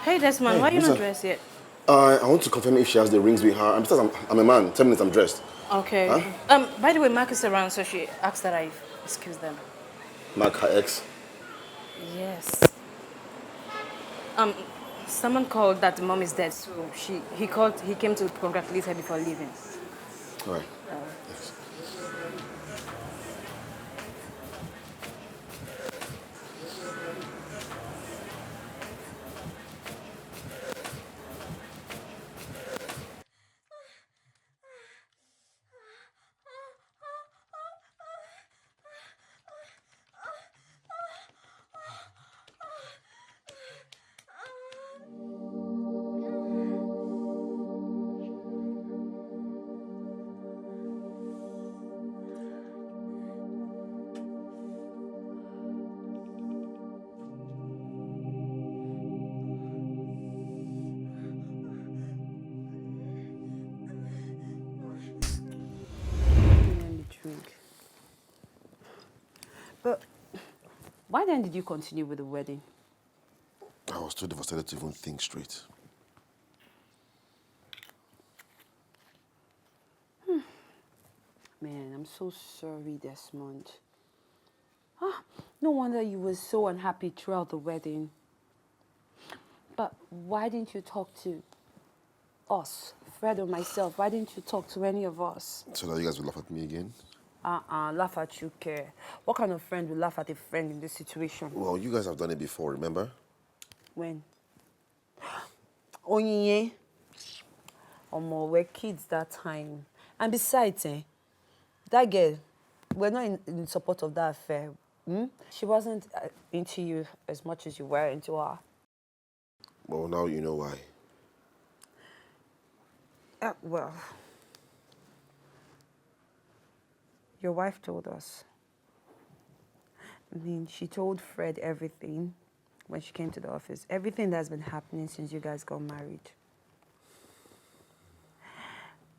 Speaker 1: Hey, Desmond, why are you not dressed yet?
Speaker 3: I want to confirm if she has the rings with her. Besides, I'm a man. 10 minutes, I'm dressed.
Speaker 1: Okay.
Speaker 3: Huh?
Speaker 1: By the way, Mark is around, so she asked that I excuse them.
Speaker 3: Mark, her ex?
Speaker 1: Yes. Someone called that the mom is dead, so he came to congratulate her before leaving.
Speaker 3: All right. Yes.
Speaker 4: But why then did you continue with the wedding?
Speaker 3: I was too devastated to even think straight.
Speaker 4: Man, I'm so sorry, Desmond. No wonder you were so unhappy throughout the wedding. But why didn't you talk to us, Fred or myself? Why didn't you talk to any of us?
Speaker 3: So that you guys will laugh at me again?
Speaker 4: Laugh at you, care. What kind of friend will laugh at a friend in this situation?
Speaker 3: Well, you guys have done it before, remember?
Speaker 4: When? Onyinye. We're kids that time. And besides, that girl, we're not in support of that affair. She wasn't into you as much as you were into her.
Speaker 3: Well, now you know why.
Speaker 4: Well, your wife told us. I mean, she told Fred everything when she came to the office. Everything that's been happening since you guys got married.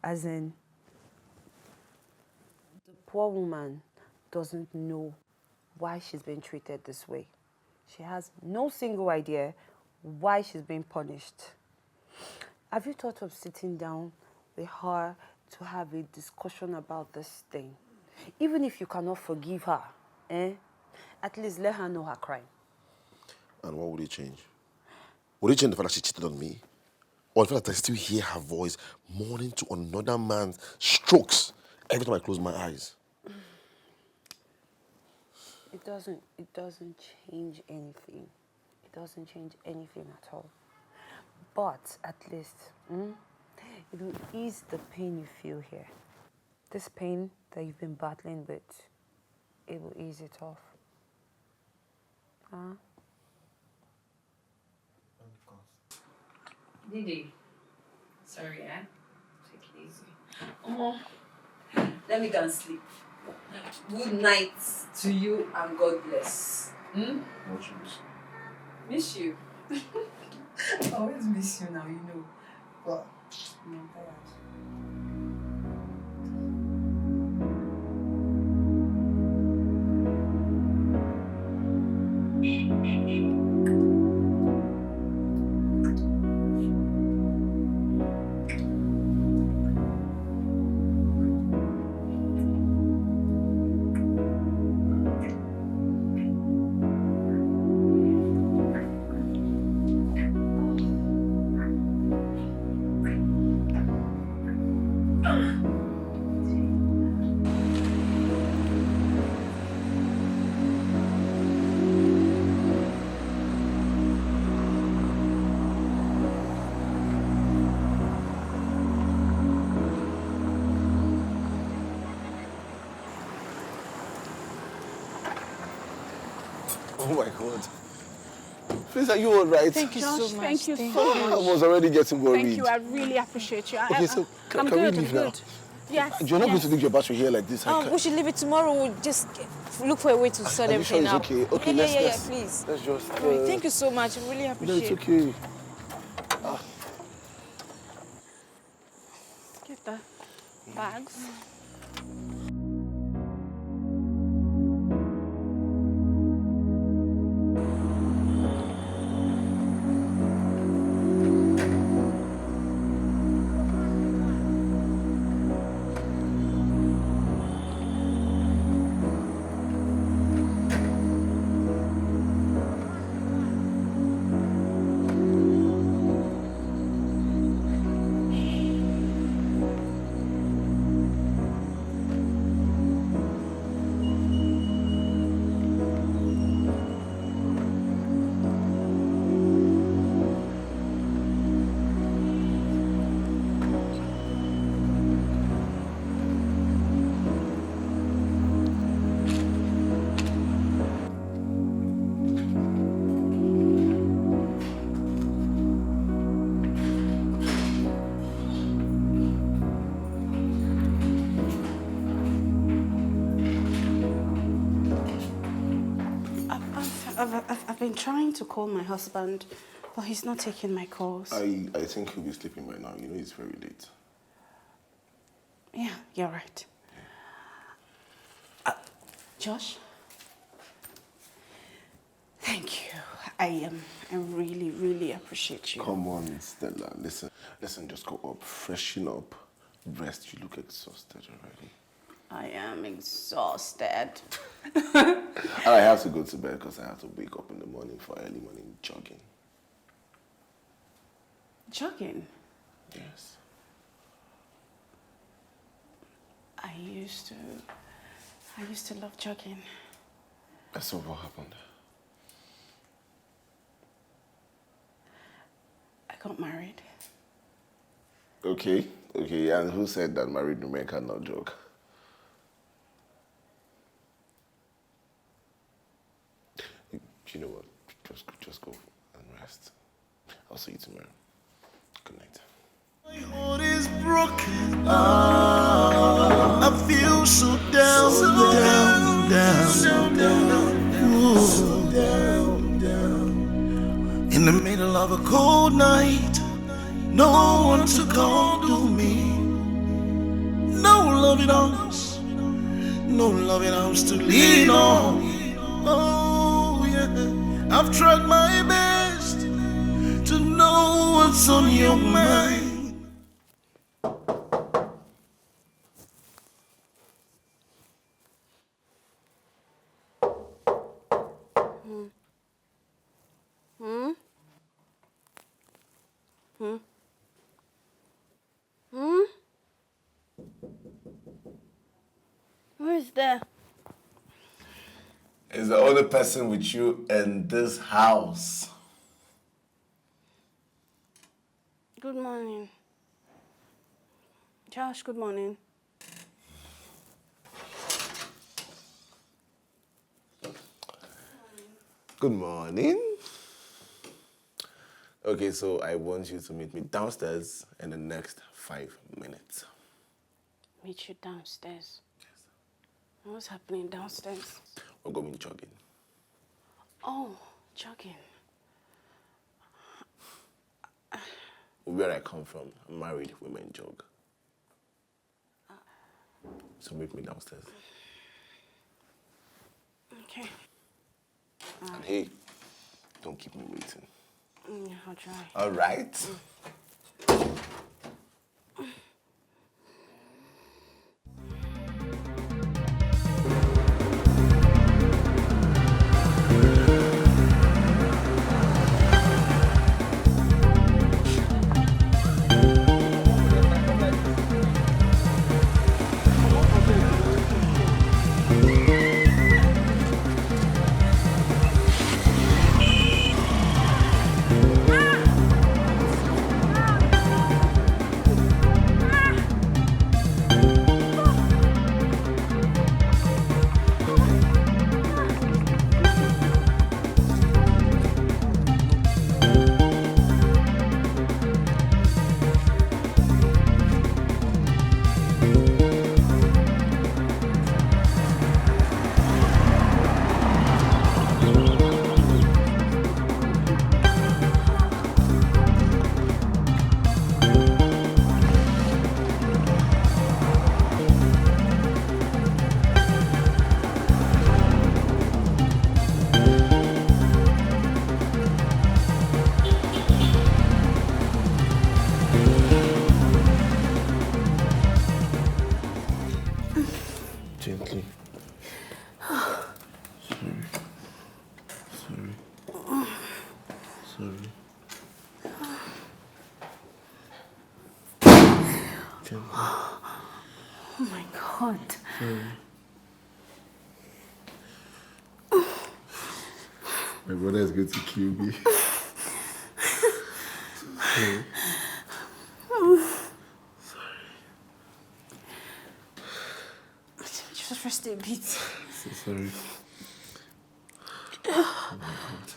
Speaker 4: As in, the poor woman doesn't know why she's being treated this way. She has no single idea why she's being punished. Have you thought of sitting down with her to have a discussion about this thing? Even if you cannot forgive her, at least let her know her crime.
Speaker 3: And what would it change? Would it change the fact that she cheated on me? Or the fact that I still hear her voice mourning to another man's strokes every time I close my eyes?
Speaker 4: It doesn't change anything. It doesn't change anything at all. But at least, it will ease the pain you feel here. This pain that you've been battling with, it will ease it off. Didi, sorry, take it easy. Let me go and sleep. Good night to you and God bless.
Speaker 3: What you miss?
Speaker 4: Miss you. I always miss you now, you know. But I'm tired.
Speaker 3: Oh my God. Please, are you all right?
Speaker 5: Thank you
Speaker 1: Josh,
Speaker 5: so much.
Speaker 1: thank you so
Speaker 3: I
Speaker 1: much.
Speaker 3: was already getting worried.
Speaker 1: Thank you. I really appreciate you.
Speaker 3: Okay, so
Speaker 1: I'm
Speaker 3: can
Speaker 1: good.
Speaker 3: we leave
Speaker 1: I'm
Speaker 3: now?
Speaker 1: good. Yes.
Speaker 3: You're not going
Speaker 1: yes.
Speaker 3: to leave your battery here like this.
Speaker 5: We should leave it tomorrow. We'll just look for a way to sort
Speaker 3: Are you sure
Speaker 5: everything
Speaker 3: it's
Speaker 5: out.
Speaker 3: okay? Okay,
Speaker 5: yeah, please.
Speaker 3: Let's just...
Speaker 5: All right, thank you so much. I really
Speaker 3: No,
Speaker 5: appreciate
Speaker 3: it's
Speaker 5: it.
Speaker 3: okay.
Speaker 1: Get the bags. I've been trying to call my husband, but he's not taking my calls.
Speaker 3: I think he'll be sleeping by now. You know, it's very late.
Speaker 1: Yeah, you're right. Josh, thank you. I really, really appreciate you.
Speaker 3: Come on, Stella. Listen, just go up, freshen up, rest. You look exhausted already.
Speaker 1: I am exhausted.
Speaker 3: I have to go to bed because I have to wake up in the morning for early morning jogging.
Speaker 1: Jogging?
Speaker 3: Yes.
Speaker 1: I used to love jogging.
Speaker 3: So what happened?
Speaker 1: I got married.
Speaker 3: Okay, and who said that married women cannot jog? You know what? Just go and rest. I'll see you tomorrow. Good night.
Speaker 8: My heart is broken. I feel so down, down. In the middle of a cold night, no one to call to me. No loving arms, no loving arms to lean on. Oh yeah, I've tried my best to know what's on your mind.
Speaker 1: Who is there?
Speaker 3: Is the only person with you in this house.
Speaker 1: Good morning. Josh, good morning.
Speaker 3: Good morning. Okay, so I want you to meet me downstairs in the next 5 minutes.
Speaker 1: Meet you downstairs. Yes. What's happening downstairs?
Speaker 3: We're going jogging.
Speaker 1: Oh, jogging.
Speaker 3: where I come from, married women jog. So meet me downstairs.
Speaker 1: Okay.
Speaker 3: And hey, don't keep me waiting.
Speaker 1: I'll try.
Speaker 3: All right.
Speaker 9: Gently. Sorry. Gently.
Speaker 1: Oh my God.
Speaker 9: My brother is going to kill me. Sorry.
Speaker 1: Just rest a bit.
Speaker 9: So sorry. Oh my God.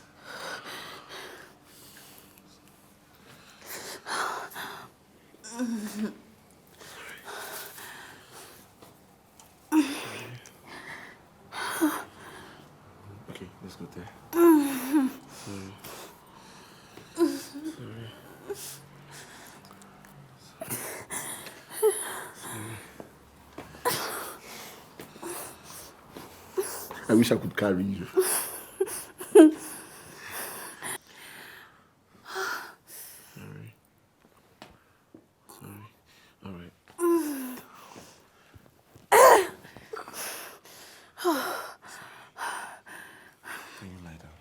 Speaker 9: Okay, let's go there. Sorry. I wish I could carry you. Sorry. All right. Can you lie down?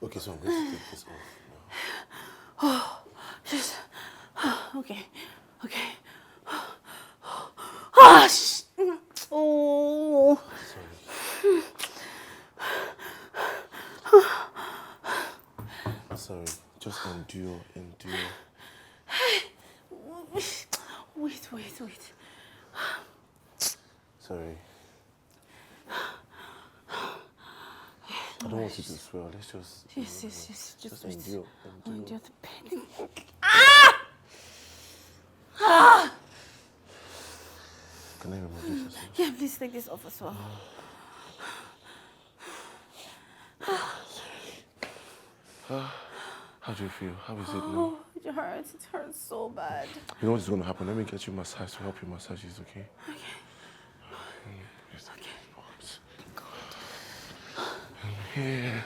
Speaker 9: Okay, so I'm going to take this off now.
Speaker 1: Okay. Ah, oh.
Speaker 9: Sorry, just endure.
Speaker 1: Wait.
Speaker 9: Sorry. I don't want you to swell. Let's just...
Speaker 1: Yes.
Speaker 9: Just endure.
Speaker 1: Endure the pain.
Speaker 9: Can I remove this as well?
Speaker 1: Yeah, please take this off as well.
Speaker 9: How do you feel? How is it now?
Speaker 1: Oh, it hurts so bad.
Speaker 9: You know what's going to happen? Let me get you massage to help you massage this, okay?
Speaker 1: Okay.
Speaker 9: Yeah.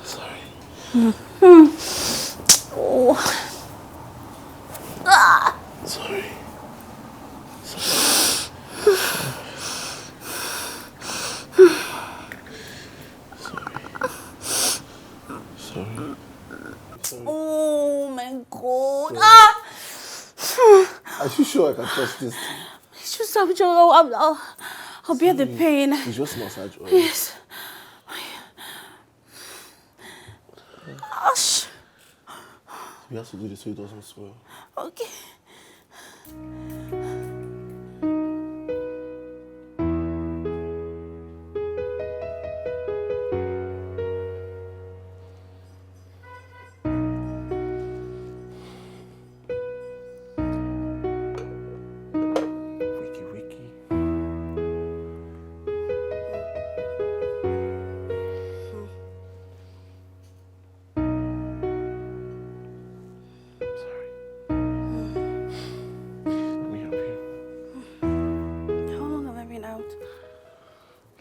Speaker 9: Sorry.
Speaker 1: Oh.
Speaker 9: Sorry.
Speaker 1: Oh my God.
Speaker 9: Are you sure I can trust this?
Speaker 1: It's just I'll bear the pain.
Speaker 9: It's just massage oil.
Speaker 1: Yes. Gosh.
Speaker 9: We have to do this so it doesn't swell.
Speaker 1: Okay.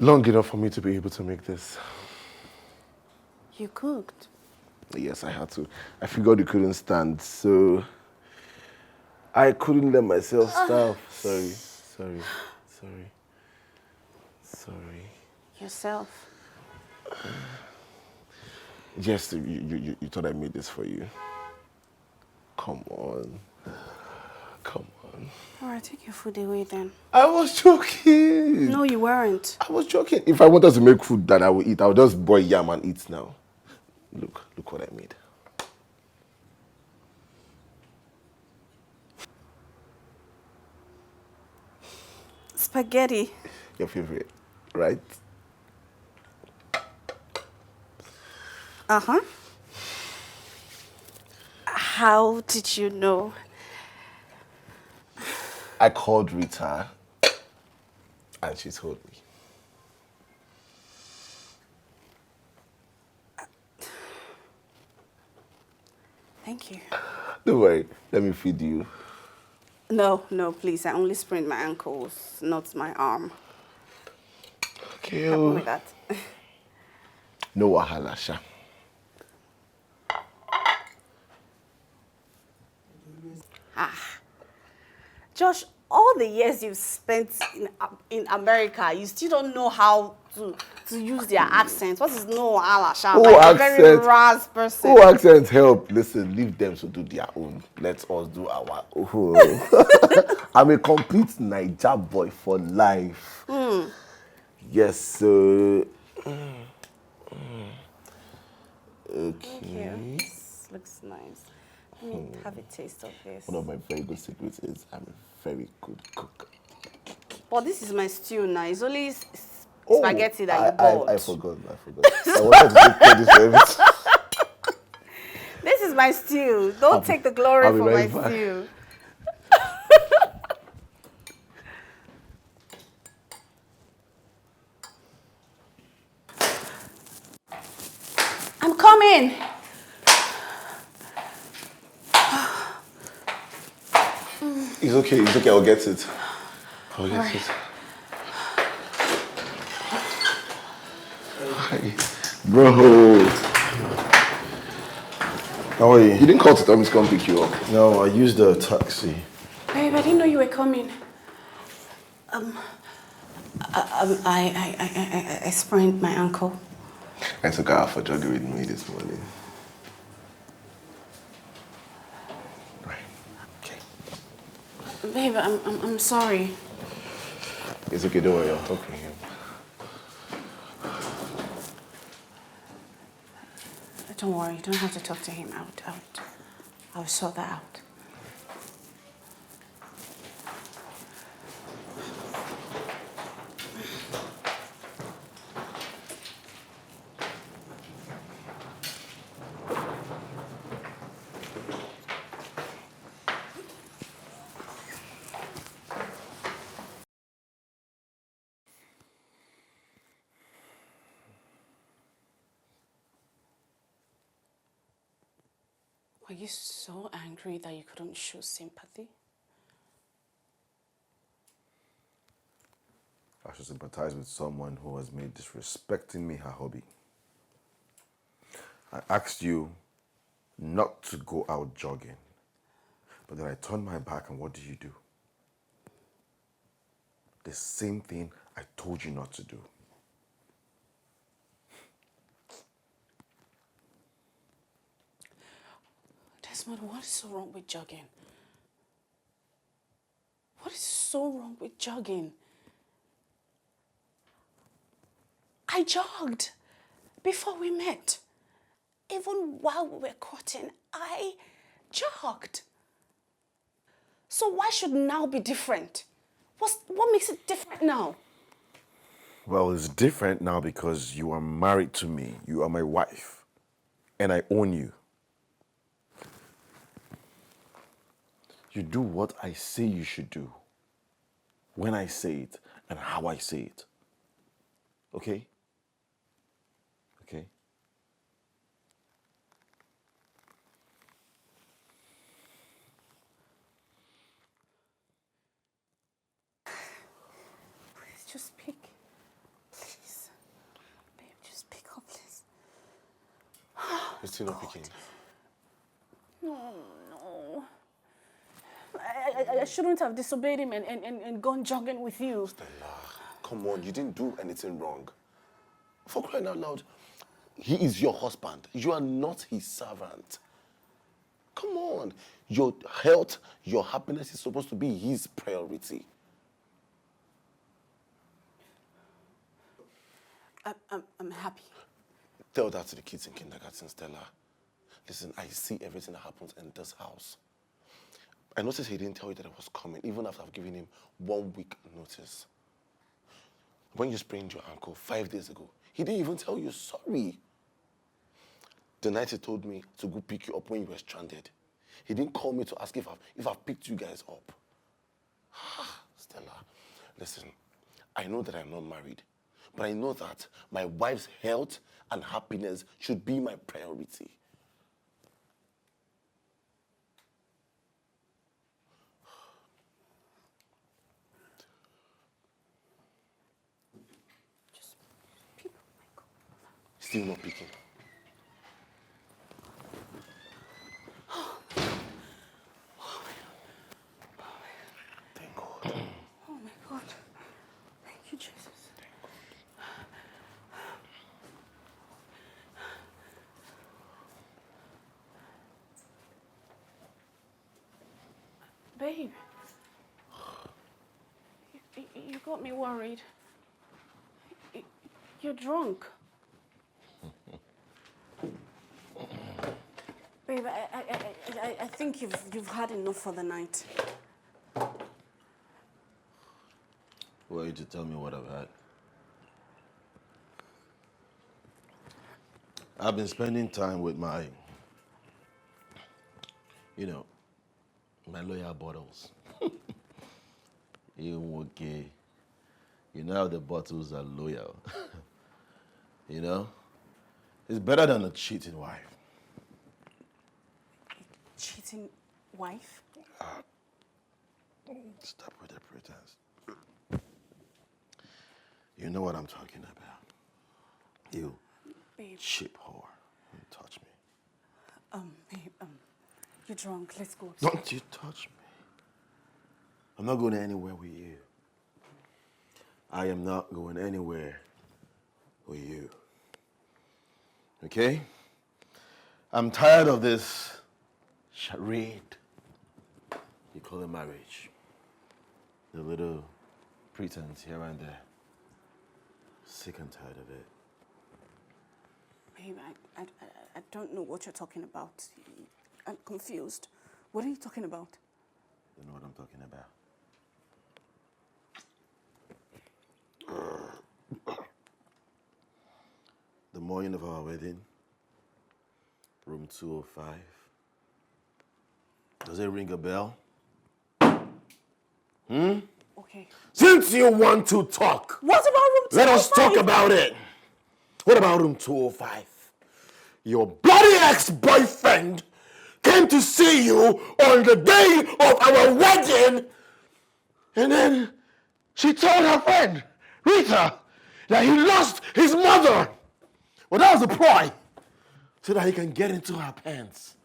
Speaker 3: long enough for me to be able to make this.
Speaker 1: You cooked?
Speaker 3: Yes, I had to. I figured you couldn't stand, so I couldn't let myself starve. Sorry.
Speaker 1: Yourself?
Speaker 3: Yes, you thought I made this for you. Come on.
Speaker 1: All right, take your food away then.
Speaker 3: I was joking.
Speaker 1: No, you weren't.
Speaker 3: I was joking. If I wanted to make food that I would eat, I would just boil yam and eat now. Look what I made.
Speaker 1: Spaghetti.
Speaker 3: Your favorite, right?
Speaker 1: Uh-huh. How did you know?
Speaker 3: I called Rita and she told me.
Speaker 1: Thank you.
Speaker 3: Don't worry, let me feed you.
Speaker 1: No, please. I only sprained my ankles, not my arm.
Speaker 3: Okay.
Speaker 1: Help me with that.
Speaker 3: No wahala, Sha.
Speaker 1: Josh, all the years you've spent in America, you still don't know how to use their accents. What is no alasha? Like a very ras person.
Speaker 3: Oh, accents help. Listen, leave them to do their own. Let us do our own. I'm a complete Naija boy for life. Yes, so... Okay.
Speaker 1: Thank you. This looks nice. Let me have a taste of this.
Speaker 3: One of my very good secrets is I'm a very good cook.
Speaker 1: But this is my stew now. It's only spaghetti that you bought.
Speaker 3: I forgot. I wanted to take credit for everything.
Speaker 1: This is my stew. Don't take the glory for
Speaker 3: right
Speaker 1: my
Speaker 3: back.
Speaker 1: stew. I'm coming.
Speaker 3: It's okay, I'll get it. Hi. Bro.
Speaker 7: How are you?
Speaker 3: You didn't call to tell me to come pick you up.
Speaker 7: No, I used a taxi.
Speaker 1: Babe, I didn't know you were coming. I sprained my ankle.
Speaker 3: I took her out for jogging with me this morning. Right. Okay.
Speaker 1: Babe, I'm sorry.
Speaker 3: It's okay, don't worry, I'll talk to him.
Speaker 1: Don't worry, you don't have to talk to him. I'll sort that out. Were you so angry that you couldn't show sympathy?
Speaker 7: I should sympathize with someone who has made disrespecting me her hobby. I asked you not to go out jogging, but then I turned my back and what did you do? The same thing I told you not to do.
Speaker 1: Desmond, what is so wrong with jogging? What is so wrong with jogging? I jogged before we met. Even while we were courting, I jogged. So why should now be different? What makes it different now?
Speaker 7: Well, it's different now because you are married to me. You are my wife. And I own you. You do what I say you should do. When I say it and how I say it. Okay? Okay?
Speaker 1: Please just speak.
Speaker 3: You're still not picking.
Speaker 1: No. I shouldn't have disobeyed him and gone jogging with you.
Speaker 3: Stella, come on, you didn't do anything wrong. For crying out loud, he is your husband. You are not his servant. Come on. Your health, your happiness is supposed to be his priority.
Speaker 1: I'm happy.
Speaker 3: Tell that to the kids in kindergarten, Stella. Listen, I see everything that happens in this house. I noticed he didn't tell you that I was coming, even after I've given him 1 week notice. When you sprained your ankle 5 days ago, he didn't even tell you sorry. The night he told me to go pick you up when you were stranded, he didn't call me to ask if I've picked you guys up. Stella, listen, I know that I'm not married, but I know that my wife's health and happiness should be my priority. Still not picking. Thank God.
Speaker 1: Oh my God. Thank you, Jesus. Babe. You got me worried. You're drunk. Babe, I think you've had enough for the night.
Speaker 3: Who are you to tell me what I've had? I've been spending time with my loyal bottles. Okay. You know how the bottles are loyal. It's better than a cheating wife.
Speaker 1: Cheating wife?
Speaker 3: Stop with the pretense. You know what I'm talking about. You
Speaker 1: Babe.
Speaker 3: cheap whore. You touch me.
Speaker 1: Babe, you're drunk. Let's go.
Speaker 3: Don't you touch me. I'm not going anywhere with you. I am not going anywhere with you. Okay? I'm tired of this charade you call it marriage. The little pretense here and there. Sick and tired of it.
Speaker 1: Babe, I don't know what you're talking about. I'm confused. What are you talking about?
Speaker 3: You know what I'm talking about. The morning of our wedding, room 205. Does it ring a bell?
Speaker 1: Okay.
Speaker 3: Since you want to talk,
Speaker 1: What about room 205?
Speaker 3: let us talk about it. What about room 205? Your bloody ex-boyfriend came to see you on the day of our wedding, and then she told her friend, Rita, that he lost his mother. Well, that was a ploy, so that he can get into her pants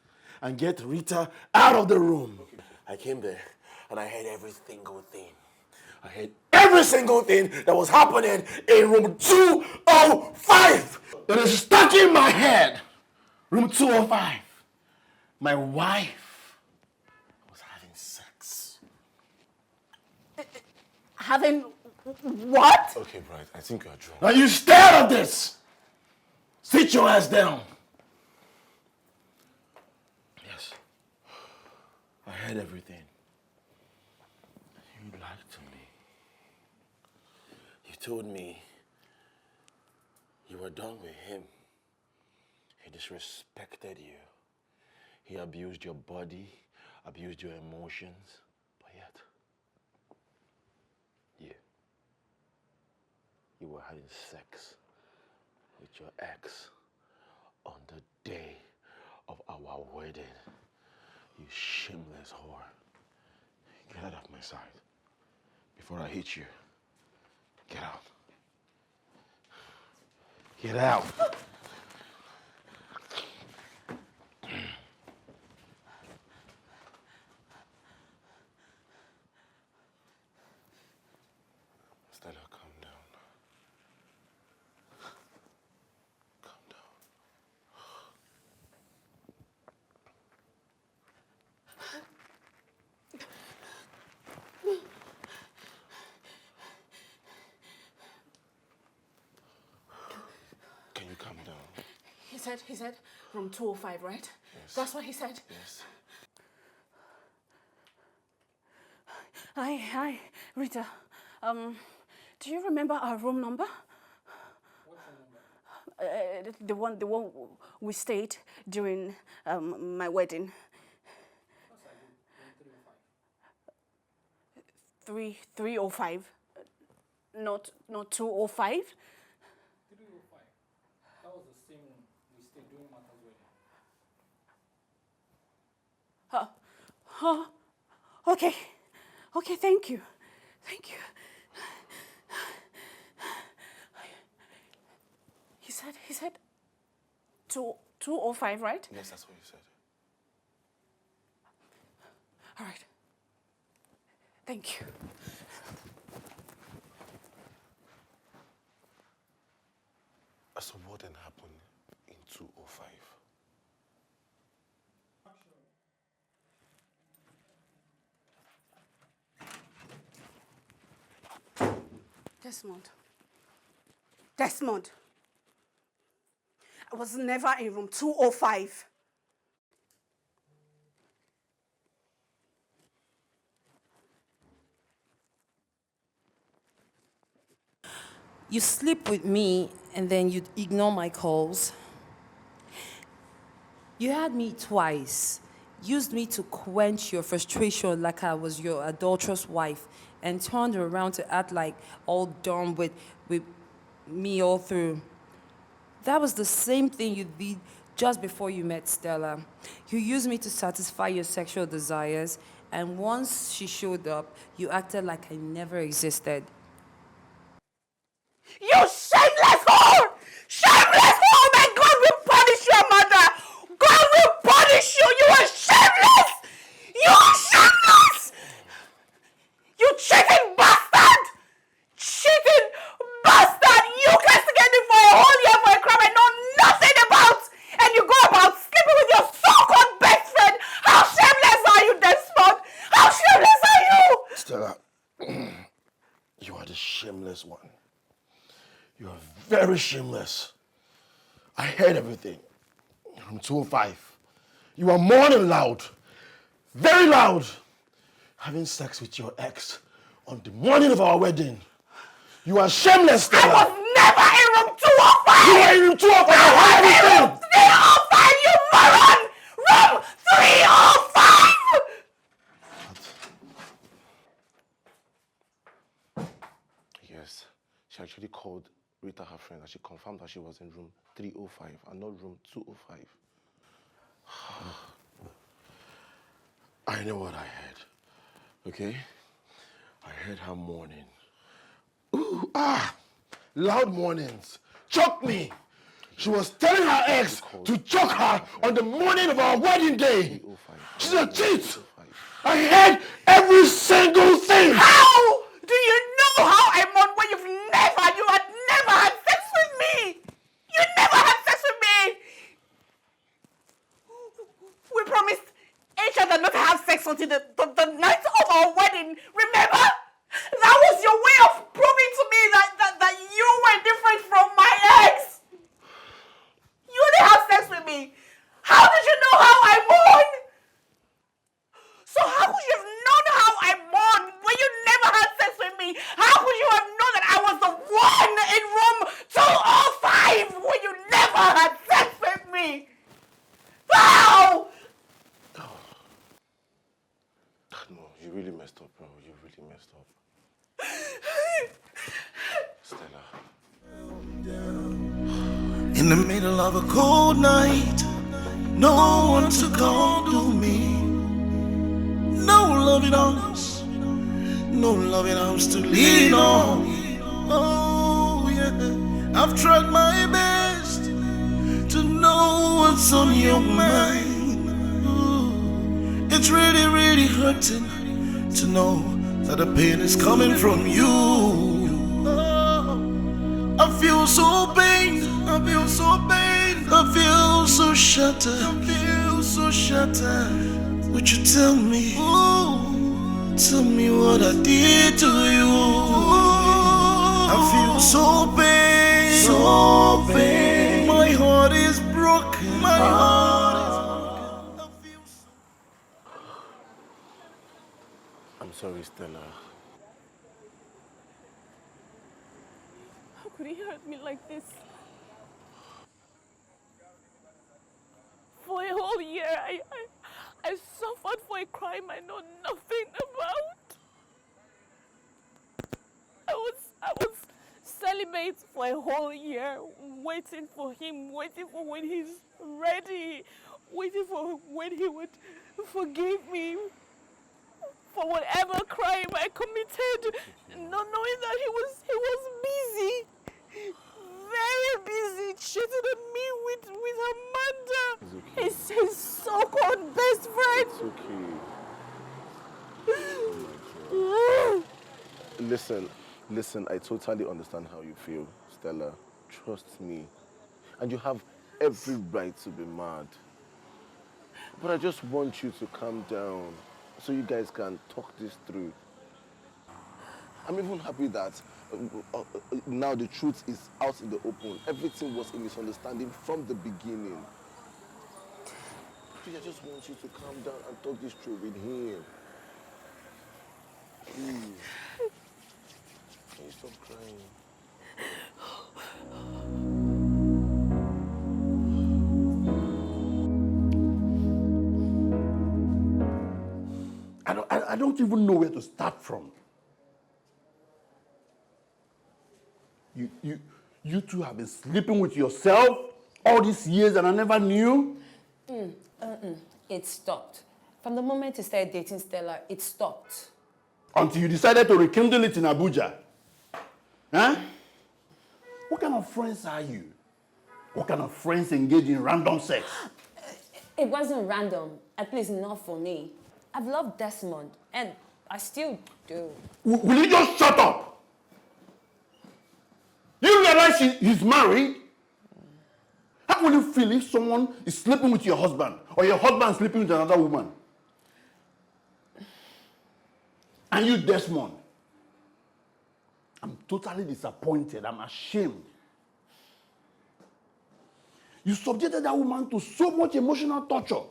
Speaker 3: and get Rita out of the room. I came there, and I heard every single thing. I heard every single thing that was happening in room 205. It is stuck in my head. Room 205. My wife was having sex.
Speaker 1: Having what?
Speaker 3: Okay, Bright, I think you're drunk. Now you scared of this. Sit your ass down. Yes. I heard everything. You lied to me. You told me you were done with him. He disrespected you. He abused your body, abused your emotions, but yet, you were having sex with your ex on the day of our wedding. You shameless whore. Get out of my sight before I hit you. Get out. Get out.
Speaker 1: said room 205, right?
Speaker 3: Yes.
Speaker 1: That's what he said?
Speaker 3: Yes.
Speaker 1: Hi, Rita. Do you remember our room number?
Speaker 10: What's the number?
Speaker 1: The one we stayed during my wedding.
Speaker 10: Of course I do. Room 305.
Speaker 1: 305, not 205.
Speaker 10: 305. That was the same room we stayed during Martha's wedding.
Speaker 1: Okay, thank you. He said 205, right?
Speaker 3: Yes, that's what you said.
Speaker 1: All right. Thank you.
Speaker 3: So what then happened in 205?
Speaker 1: Desmond. I was never in room 205.
Speaker 4: You sleep with me and then you ignore my calls. You had me twice, used me to quench your frustration like I was your adulterous wife, and turned around to act like all dumb with me all through. That was the same thing you did just before you met Stella. You used me to satisfy your sexual desires, and once she showed up, you acted like I never existed.
Speaker 1: You shameless whore! Shameless whore! My God will punish your mother! God will punish you! You are shameless! You are shameless! You cheating bastard! Cheating bastard! You castigated for a whole year for a crime I know nothing about! And you go about sleeping with your so-called best friend! How shameless are you, Desmond? How shameless are you?
Speaker 3: Stella, you are the shameless one. You are very shameless. I heard everything. From 205. You are more than loud. Very loud. Having sex with your ex on the morning of our wedding. You are shameless, Stella.
Speaker 1: I was never in room 205!
Speaker 3: You were in room 205. I heard everything.
Speaker 1: Room 305, you moron! Room 305!
Speaker 3: Yes, she actually called Rita, her friend, and she confirmed that she was in room 305 and not room 205. I know what I heard, okay? I heard her mourning. Ooh, loud mournings. Choke me. She was telling her ex to choke her on the morning of our wedding day. She's a cheat. I heard every single thing.
Speaker 1: How do you know how I mourn when you had never had sex with me? You never had sex with me. We promised each other not to have sex until the night of our wedding. Remember? That was your way of proving to me that you were different from my ex. You didn't have sex with me. How did you know how I mourn? So how could you have known how I mourn when you never had sex with me? How could you have known that I was the one in room 205 when you never had sex with me? How?
Speaker 3: No, you really messed up, bro. You really messed up. Stella.
Speaker 8: In the middle of a cold night, no one to condole me. No loving arms, no loving arms to lean on. Oh yeah, I've tried my best to know what's on your mind. Ooh, it's really, really hurting to know that the pain is coming from you. Oh, I feel so pain, I feel so pain, I feel so shattered, I feel so shattered. Would you tell me, ooh, tell me what I did to you? I feel so pain, my heart is broken.
Speaker 9: sorry, Stella.
Speaker 5: How could he hurt me like this? For a whole year, I suffered for a crime I know nothing about. I was celibate for a whole year, waiting for him, waiting for when he's ready, waiting for when he would forgive me for whatever crime I committed, not knowing that he was busy, very busy, cheating on me with Amanda,
Speaker 9: okay.
Speaker 5: his so-called best friend.
Speaker 9: It's okay. Listen, I totally understand how you feel, Stella. Trust me. And you have every right to be mad. But I just want you to calm down so you guys can talk this through. I'm even happy that now the truth is out in the open. Everything was a misunderstanding from the beginning. Please, I just want you to calm down and talk this through with him. Please. Can you stop crying?
Speaker 11: I don't even know where to start from. You two have been sleeping with yourself all these years and I never knew?
Speaker 4: It stopped. From the moment you started dating Stella, it stopped.
Speaker 11: Until you decided to rekindle it in Abuja. Huh? What kind of friends are you? What kind of friends engage in random sex?
Speaker 4: It wasn't random, at least not for me. I've loved Desmond, and I still do.
Speaker 11: Will you just shut up? You realize he's married? How will you feel if someone is sleeping with your husband or your husband is sleeping with another woman? And you, Desmond, I'm totally disappointed. I'm ashamed. You subjected that woman to so much emotional torture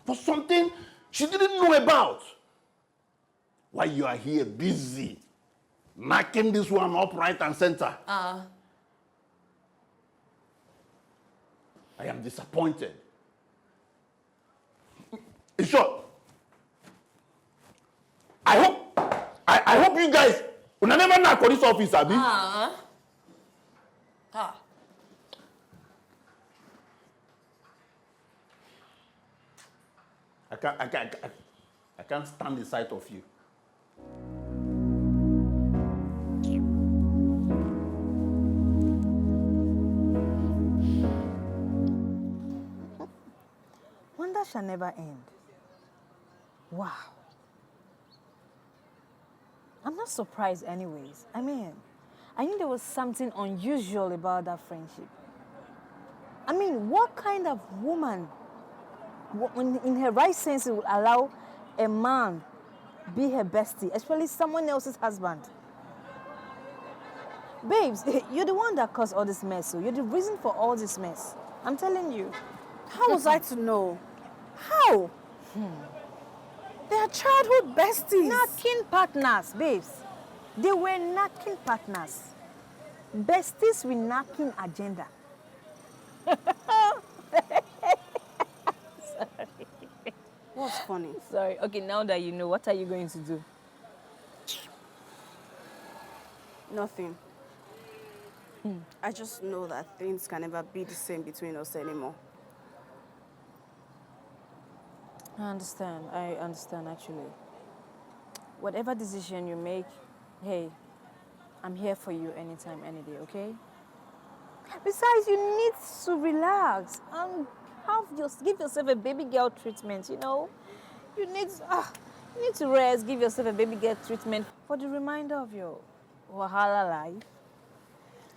Speaker 11: for something she didn't know about. While you are here busy, knocking this one up right and center. I am disappointed. In short, I hope you guys will never knock for this office, Abi. I can't stand the sight of you.
Speaker 5: Wonder shall never end. Wow. I'm not surprised anyways. I mean, I knew there was something unusual about that friendship. I mean, what kind of woman, in her right sense, would allow a man be her bestie, especially someone else's husband? Babes, you're the one that caused all this mess, so you're the reason for all this mess. I'm telling you.
Speaker 1: How was I to know? How? They are childhood besties.
Speaker 5: Knocking partners, babes. They were knocking partners. Besties with knocking agenda. Sorry.
Speaker 1: What's funny?
Speaker 5: Sorry. Okay, now that you know, what are you going to do?
Speaker 1: Nothing. I just know that things can never be the same between us anymore.
Speaker 5: I understand actually. Whatever decision you make, hey, I'm here for you anytime, any day, okay? Besides, you need to relax and give yourself a baby girl treatment, you know? You need to rest, give yourself a baby girl treatment for the reminder of your Wahala life.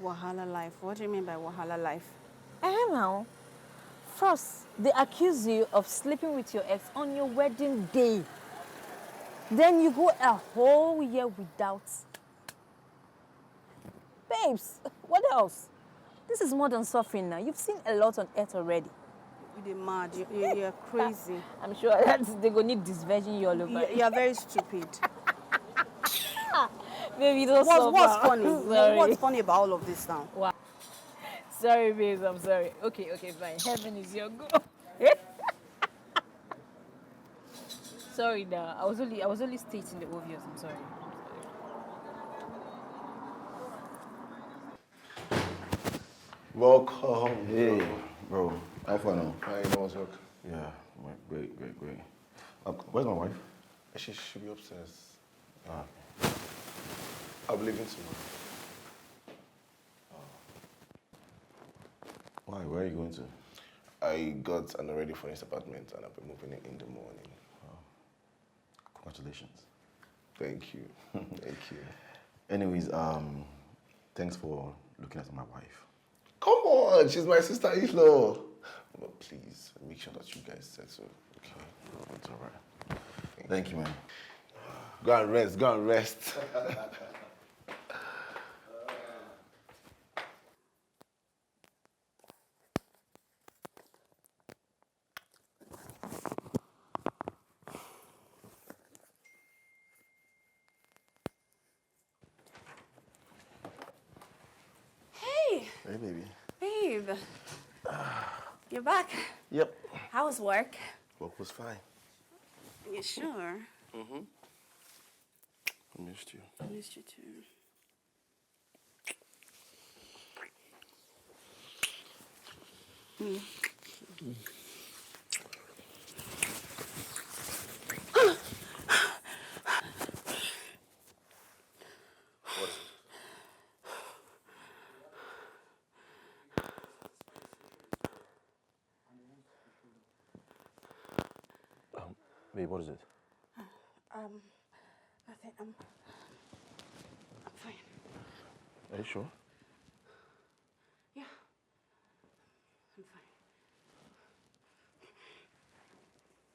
Speaker 1: Wahala life? What do you mean by Wahala life?
Speaker 5: Now. First, they accuse you of sleeping with your ex on your wedding day. Then you go a whole year without. Babes, what else? This is more than suffering now. You've seen a lot on earth already.
Speaker 1: You're mad. You're crazy.
Speaker 5: I'm sure that they're going to need this virgin you all over.
Speaker 1: You're very stupid.
Speaker 5: Baby, don't
Speaker 1: What's
Speaker 5: suffer.
Speaker 1: funny?
Speaker 5: Sorry.
Speaker 1: What's funny about all of this now?
Speaker 5: Wow. Sorry, babes, I'm sorry. Okay, fine. Heaven is your goal. Sorry, now. I was only stating the obvious. I'm sorry.
Speaker 3: Welcome.
Speaker 7: Hey, bro. How far now?
Speaker 3: Hi, no one's work.
Speaker 7: Yeah, great. Where's my wife?
Speaker 3: She should be upstairs.
Speaker 7: Ah,
Speaker 3: I'll be leaving tomorrow.
Speaker 7: why? Where are you going to?
Speaker 3: I got an already furnished apartment and I'll be moving in the morning.
Speaker 7: Congratulations.
Speaker 3: Thank you. Thank you.
Speaker 7: Anyways, thanks for looking after my wife.
Speaker 3: Come on, she's my sister-in-law. But please, make sure that you guys settle, okay?
Speaker 7: It's all right. Thank you, man.
Speaker 3: Go and rest.
Speaker 1: Hey,
Speaker 3: Hey, baby.
Speaker 1: babe. You're back.
Speaker 3: Yep.
Speaker 1: How was work?
Speaker 3: Work was fine.
Speaker 1: You sure?
Speaker 3: Mm-hmm. I missed you.
Speaker 1: I missed you too.
Speaker 3: What is it?
Speaker 7: Babe, what is it?
Speaker 1: Nothing. I'm fine.
Speaker 7: Are you sure?
Speaker 1: Yeah. I'm fine.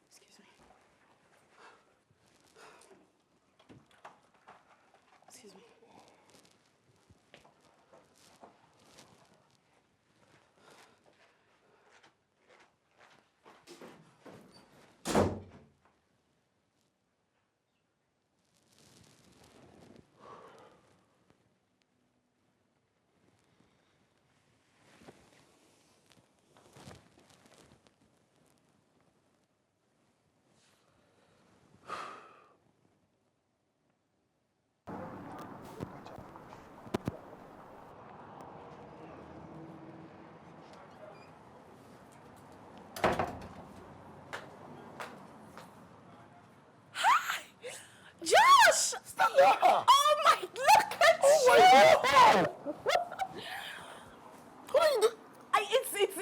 Speaker 1: Excuse me. Excuse me. Josh!
Speaker 3: Stella!
Speaker 1: Oh my! Look at
Speaker 3: Oh my God! What are you doing?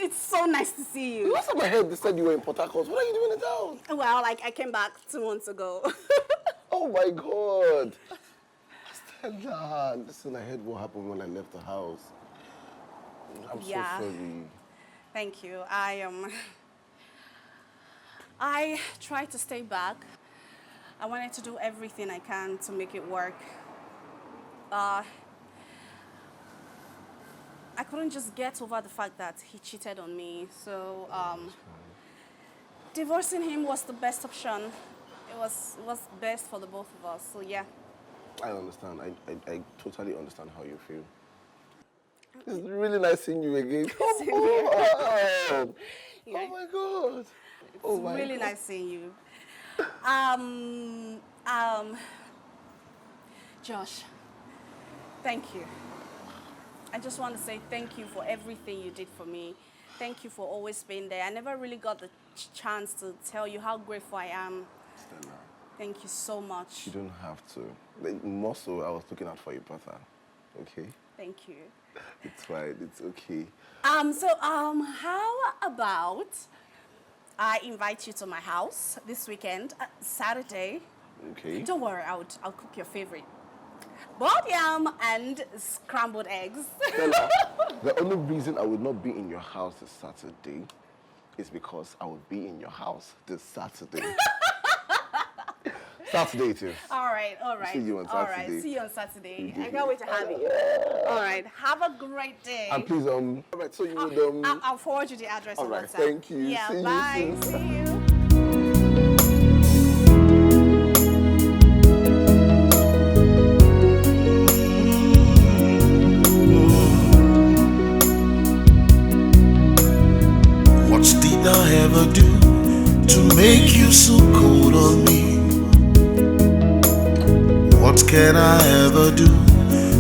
Speaker 1: It's so nice to see you.
Speaker 3: Last time I heard they said you were in Port Harcourt. What are you doing in town?
Speaker 1: Well, like I came back 2 months ago.
Speaker 3: Oh my God! Stella, listen, I heard what happened when I left the house. I'm so sorry.
Speaker 1: Thank you. I tried to stay back. I wanted to do everything I can to make it work. I couldn't just get over the fact that he cheated on me. So divorcing him was the best option. It was best for the both of us. So yeah.
Speaker 3: I understand. I totally understand how you feel. It's really nice seeing you again. Come on!
Speaker 1: Yeah.
Speaker 3: Oh my God!
Speaker 1: It's really nice seeing you. Josh, thank you. I just want to say thank you for everything you did for me. Thank you for always being there. I never really got the chance to tell you how grateful I am.
Speaker 3: Stella,
Speaker 1: thank you so much.
Speaker 3: you don't have to. More so, I was looking out for your brother. Okay?
Speaker 1: Thank you.
Speaker 3: It's fine. It's okay.
Speaker 1: How about I invite you to my house this weekend, Saturday.
Speaker 3: Okay.
Speaker 1: Don't worry, I'll cook your favorite. Boiled yam and scrambled eggs.
Speaker 3: Stella, the only reason I would not be in your house this Saturday is because I will be in your house this Saturday. Saturday it is.
Speaker 1: All right.
Speaker 3: See you on Saturday.
Speaker 1: All right, see you on Saturday. I can't wait to have you. All right, have a great day.
Speaker 3: And please, all right, so you would,
Speaker 1: I'll forward you the address
Speaker 3: all
Speaker 1: on
Speaker 3: right,
Speaker 1: WhatsApp.
Speaker 3: thank you.
Speaker 1: Yeah,
Speaker 3: See you
Speaker 1: bye.
Speaker 3: soon.
Speaker 1: See you.
Speaker 8: ever do to make you so cold on me? What can I ever do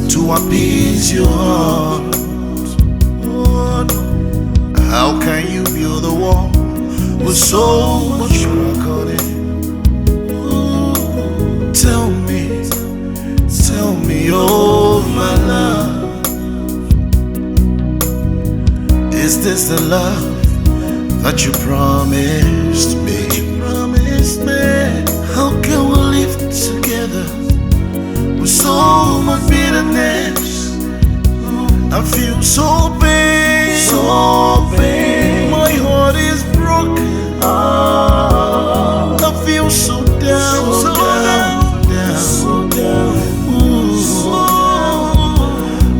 Speaker 8: to appease your heart? Oh, no. How can you build a wall with so much crack on it? Ooh, tell me, oh my love, is this the love that you promised me? How can we live together with so much bitterness? I feel so pain, my heart is broken. I feel so down, so down. Ooh.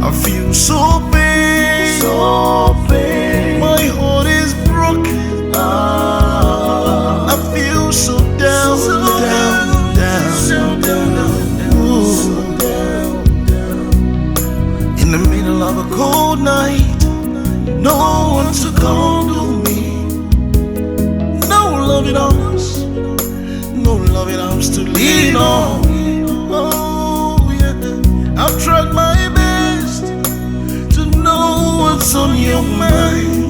Speaker 8: I feel so pain, my heart is broken. I feel so down, Ooh. In the middle of a cold night, no one to condole me. No loving arms to lean on. Oh yeah, I've tried my best to know what's on your mind.